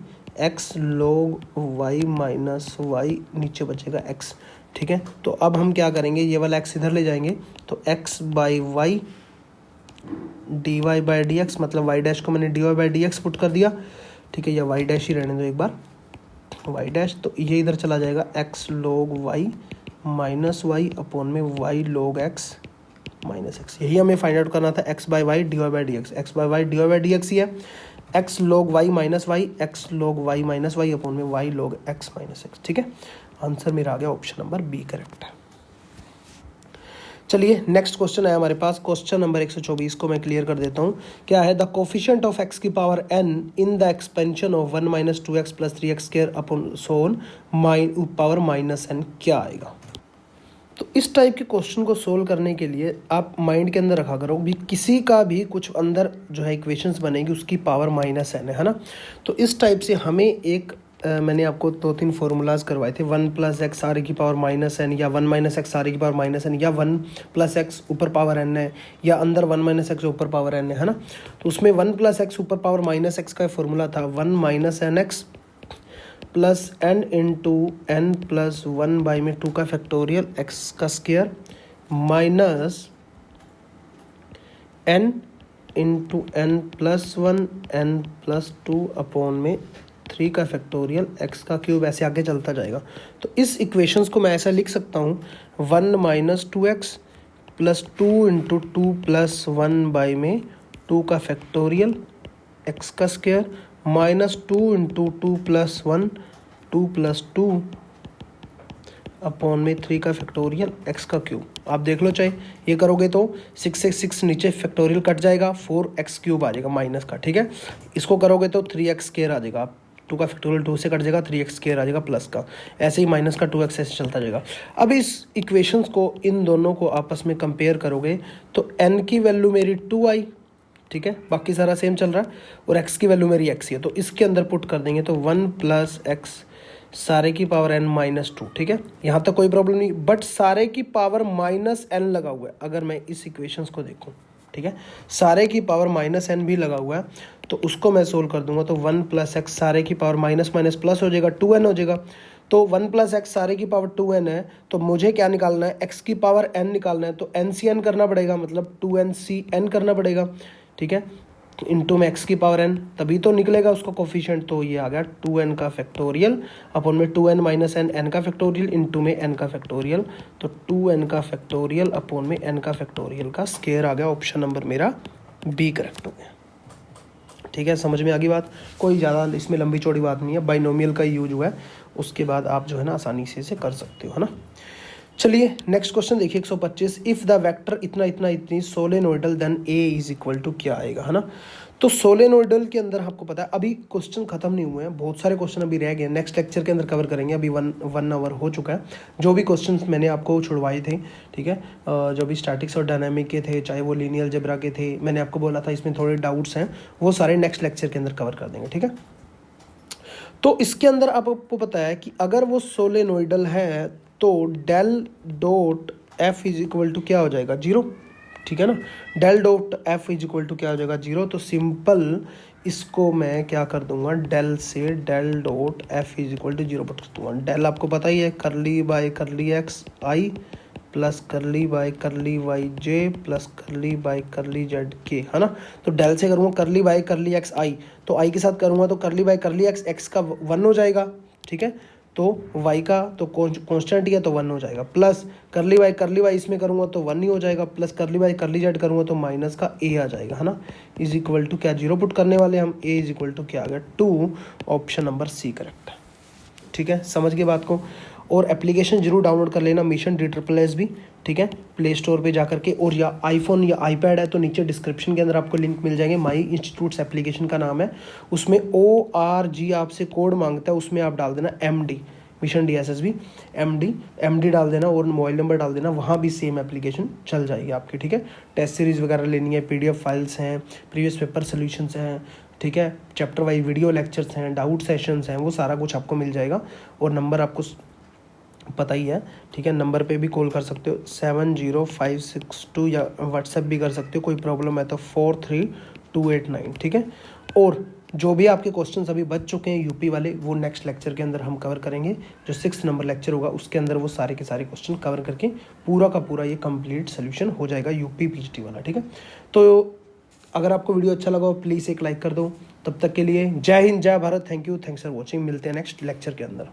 x log y minus y, नीचे बचेगा x, ठीक है। तो अब हम क्या करेंगे, ये वाला x इधर ले जाएंगे तो x by y dy by D x, मतलब y डैश को मैंने dy by D x put कर दिया, ठीक है। या y डैश ही रहने दो एक बार, y डैश, तो ये इधर चला जाएगा x log y minus Y upon में y log x minus X. यही हमें फाइंड आउट करना था, x by Y D by D X, X by Y D by D X ही है, x log y minus Y, x log y minus Y upon में y log x minus X, ठीक है। Answer मेरा आ गया option number B correct है। चलिए next question है हमारे पास, क्वेश्चन नंबर 124 को मैं क्लियर कर देता हूँ। क्या है, द कोफिशिएंट ऑफ x की power n in the expansion of 1 minus 2x plus 3x square upon so on power minus n क्या आएगा। तो इस टाइप के क्वेश्चन को सोल्व करने के लिए आप माइंड के अंदर रखा करो भी किसी का भी कुछ अंदर जो है इक्वेशंस बनेगी उसकी पावर माइनस n है ना। तो इस टाइप से हमें एक मैंने आपको 2-3 फार्मूलाज करवाए थे, 1 प्लस एक्स आर की पावर माइनस एन, या 1 माइनस एक्स आर की पावर माइनस एन, या 1 प्लस एक्स ऊपर पावर एन है, या अंदर 1 माइनस एक्स ऊपर पावर एन है ना। तो उसमें 1 प्लस एक्स ऊपर पावर माइनस एक्स का फॉर्मूला था 1 minus n x plus n into n plus 1 by में 2 का फैक्टोरियल एक्स का square minus N into n plus 1 n plus 2 upon में 3 का फैक्टोरियल एक्स का क्यूब, ऐसे आगे चलता जाएगा। तो इस इक्वेशंस को मैं ऐसा लिख सकता हूँ 1 minus 2x plus 2 into 2 plus 1 by में 2 का फैक्टोरियल एक्स का square minus 2 into 2 plus 1 2 plus 2 upon में 3 का फैक्टोरियल एक्स का क्यूब। आप देख लो, चाहे ये करोगे तो 6 से 6 नीचे फैक्टोरियल कट जाएगा, 4x क्यूब आ जाएगा माइनस का, ठीक है। इसको करोगे तो 3x स्क्वायर आ जाएगा, 2 का फैक्टोरियल 2 से कट जाएगा, 3x स्क्वायर आ जाएगा प्लस का, ऐसे ही माइनस का 2x ऐसे चलता जाएगा। अब इस इक्वेशंस को, इन दोनों को आपस में कंपेयर करोगे तो n की वैल्यू मेरी 2i, ठीक है, बाकी सारा सेम चल रहा है, और x की वैल्यू मेरी x ही है। तो इसके अंदर पुट कर देंगे तो 1 प्लस एक्स सारे की पावर n माइनस 2, ठीक है। यहाँ तक कोई प्रॉब्लम नहीं, बट सारे की पावर माइनस n लगा हुआ है। अगर मैं इस इक्वेशंस को देखूँ, ठीक है, सारे की पावर माइनस n भी लगा हुआ है, तो उसको मैं सोल्व कर दूंगा तो 1 प्लस एक्स सारे की पावर माइनस माइनस प्लस हो जाएगा, 2n हो जाएगा। तो 1 प्लस एक्स सारे की पावर 2n है, तो मुझे क्या निकालना है, x की पावर n निकालना है, तो NCn करना पड़ेगा, मतलब 2NCn करना पड़ेगा, ठीक है, इंटू में x की पावर n, तभी तो निकलेगा उसका कोफिशिएंट। तो ये आ गया 2n का फैक्टोरियल अपॉन में 2n माइनस n, n का फैक्टोरियल इंटू में n का फैक्टोरियल, तो 2n का फैक्टोरियल अपॉन में n का फैक्टोरियल का स्क्वायर आ गया। ऑप्शन नंबर मेरा बी करेक्ट हो गया, ठीक है। समझ में आ गई बात, कोई ज़्यादा इसमें लंबी चौड़ी बात नहीं है, बाइनोमियल का यूज हुआ है, उसके बाद आप जो है ना आसानी से इसे कर सकते हो, है ना। चलिए नेक्स्ट क्वेश्चन देखिए 125, इफ़ द वेक्टर इतना इतना इतनी solenoidal then a is equal to क्या आएगा, है ना। तो सोलेनोइडल के अंदर आपको पता है अभी क्वेश्चन खत्म नहीं हुए हैं, बहुत सारे क्वेश्चन अभी रह गए, नेक्स्ट लेक्चर के अंदर कवर करेंगे। अभी वन आवर हो चुका है, जो भी क्वेश्चन मैंने आपको छुड़वाए थे, ठीक है, जो भी स्टैटिक्स और डायनामिक के थे, चाहे वो लीनियर अलजेब्रा के थे, मैंने आपको बोला था इसमें थोड़े डाउट्स हैं, वो सारे नेक्स्ट लेक्चर के अंदर कवर कर देंगे, ठीक है। तो इसके अंदर आपको पता है कि अगर वो सोलेनोइडल है तो del dot f is equal to क्या हो जाएगा, 0, ठीक है ना। Del dot f is equal to क्या हो जाएगा, 0। तो सिंपल इसको मैं क्या कर दूंगा, डेल से del dot f is equal to 0 put कर दूंगा। डेल आपको पता ही है, curly by curly x i plus curly by curly y j plus curly by curly z के, है ना। तो डेल से करूँगा करली बाय करली एक्स आई, तो आई के साथ करूँगा तो करली बाय करली एक्स, एक्स का 1 हो जाएगा, ठीक है, तो y का तो कांस्टेंट ही है तो 1 हो जाएगा, प्लस करली वाई इसमें करूँगा तो 1 ही हो जाएगा, प्लस करली वाई करली जेड करूँगा तो माइनस का a आ जाएगा, है ना। इज इक्वल टू क्या, 0 पुट करने वाले हम, a इज इक्वल टू क्या आ गया 2, ऑप्शन नंबर सी करेक्ट है, ठीक है। समझ गए बात को। और एप्लीकेशन जरूर डाउनलोड कर लेना, मिशन DSSS भी, ठीक है, प्ले स्टोर पे जा करके, और या आईफोन या आईपैड है तो नीचे डिस्क्रिप्शन के अंदर आपको लिंक मिल जाएंगे, माई इंस्टीट्यूट्स एप्लीकेशन का नाम है, उसमें ORG आपसे कोड मांगता है, उसमें आप डाल देना MD मिशन DSSS भी, MD डाल देना और मोबाइल नंबर डाल देना, वहाँ भी सेम एप्लीकेशन चल जाएगी आपकी, ठीक है। टेस्ट सीरीज़ वगैरह लेनी है, PDF फाइल्स हैं, प्रीवियस पेपर सोल्यूशंस हैं, ठीक है, चैप्टर वाइज वीडियो लेक्चर्स हैं, डाउट सेशंस हैं, वो सारा कुछ आपको मिल जाएगा। और नंबर आपको पता ही है, ठीक है, नंबर पे भी कॉल कर सकते हो 70562, या व्हाट्सएप भी कर सकते हो, कोई प्रॉब्लम है तो 43289, ठीक है। और जो भी आपके क्वेश्चंस अभी बच चुके हैं यूपी वाले, वो नेक्स्ट लेक्चर के अंदर हम कवर करेंगे। जो 6 नंबर लेक्चर होगा उसके अंदर वो सारे के सारे क्वेश्चन कवर करके पूरा का पूरा ये कंप्लीट सोल्यूशन हो जाएगा यूपी पीजीटी वाला, ठीक है। तो अगर आपको वीडियो अच्छा लगा हो प्लीज़ एक लाइक कर दो। तब तक के लिए जय हिंद, जय Bharat, thank you, thanks for watching. मिलते हैं नेक्स्ट लेक्चर के अंदर।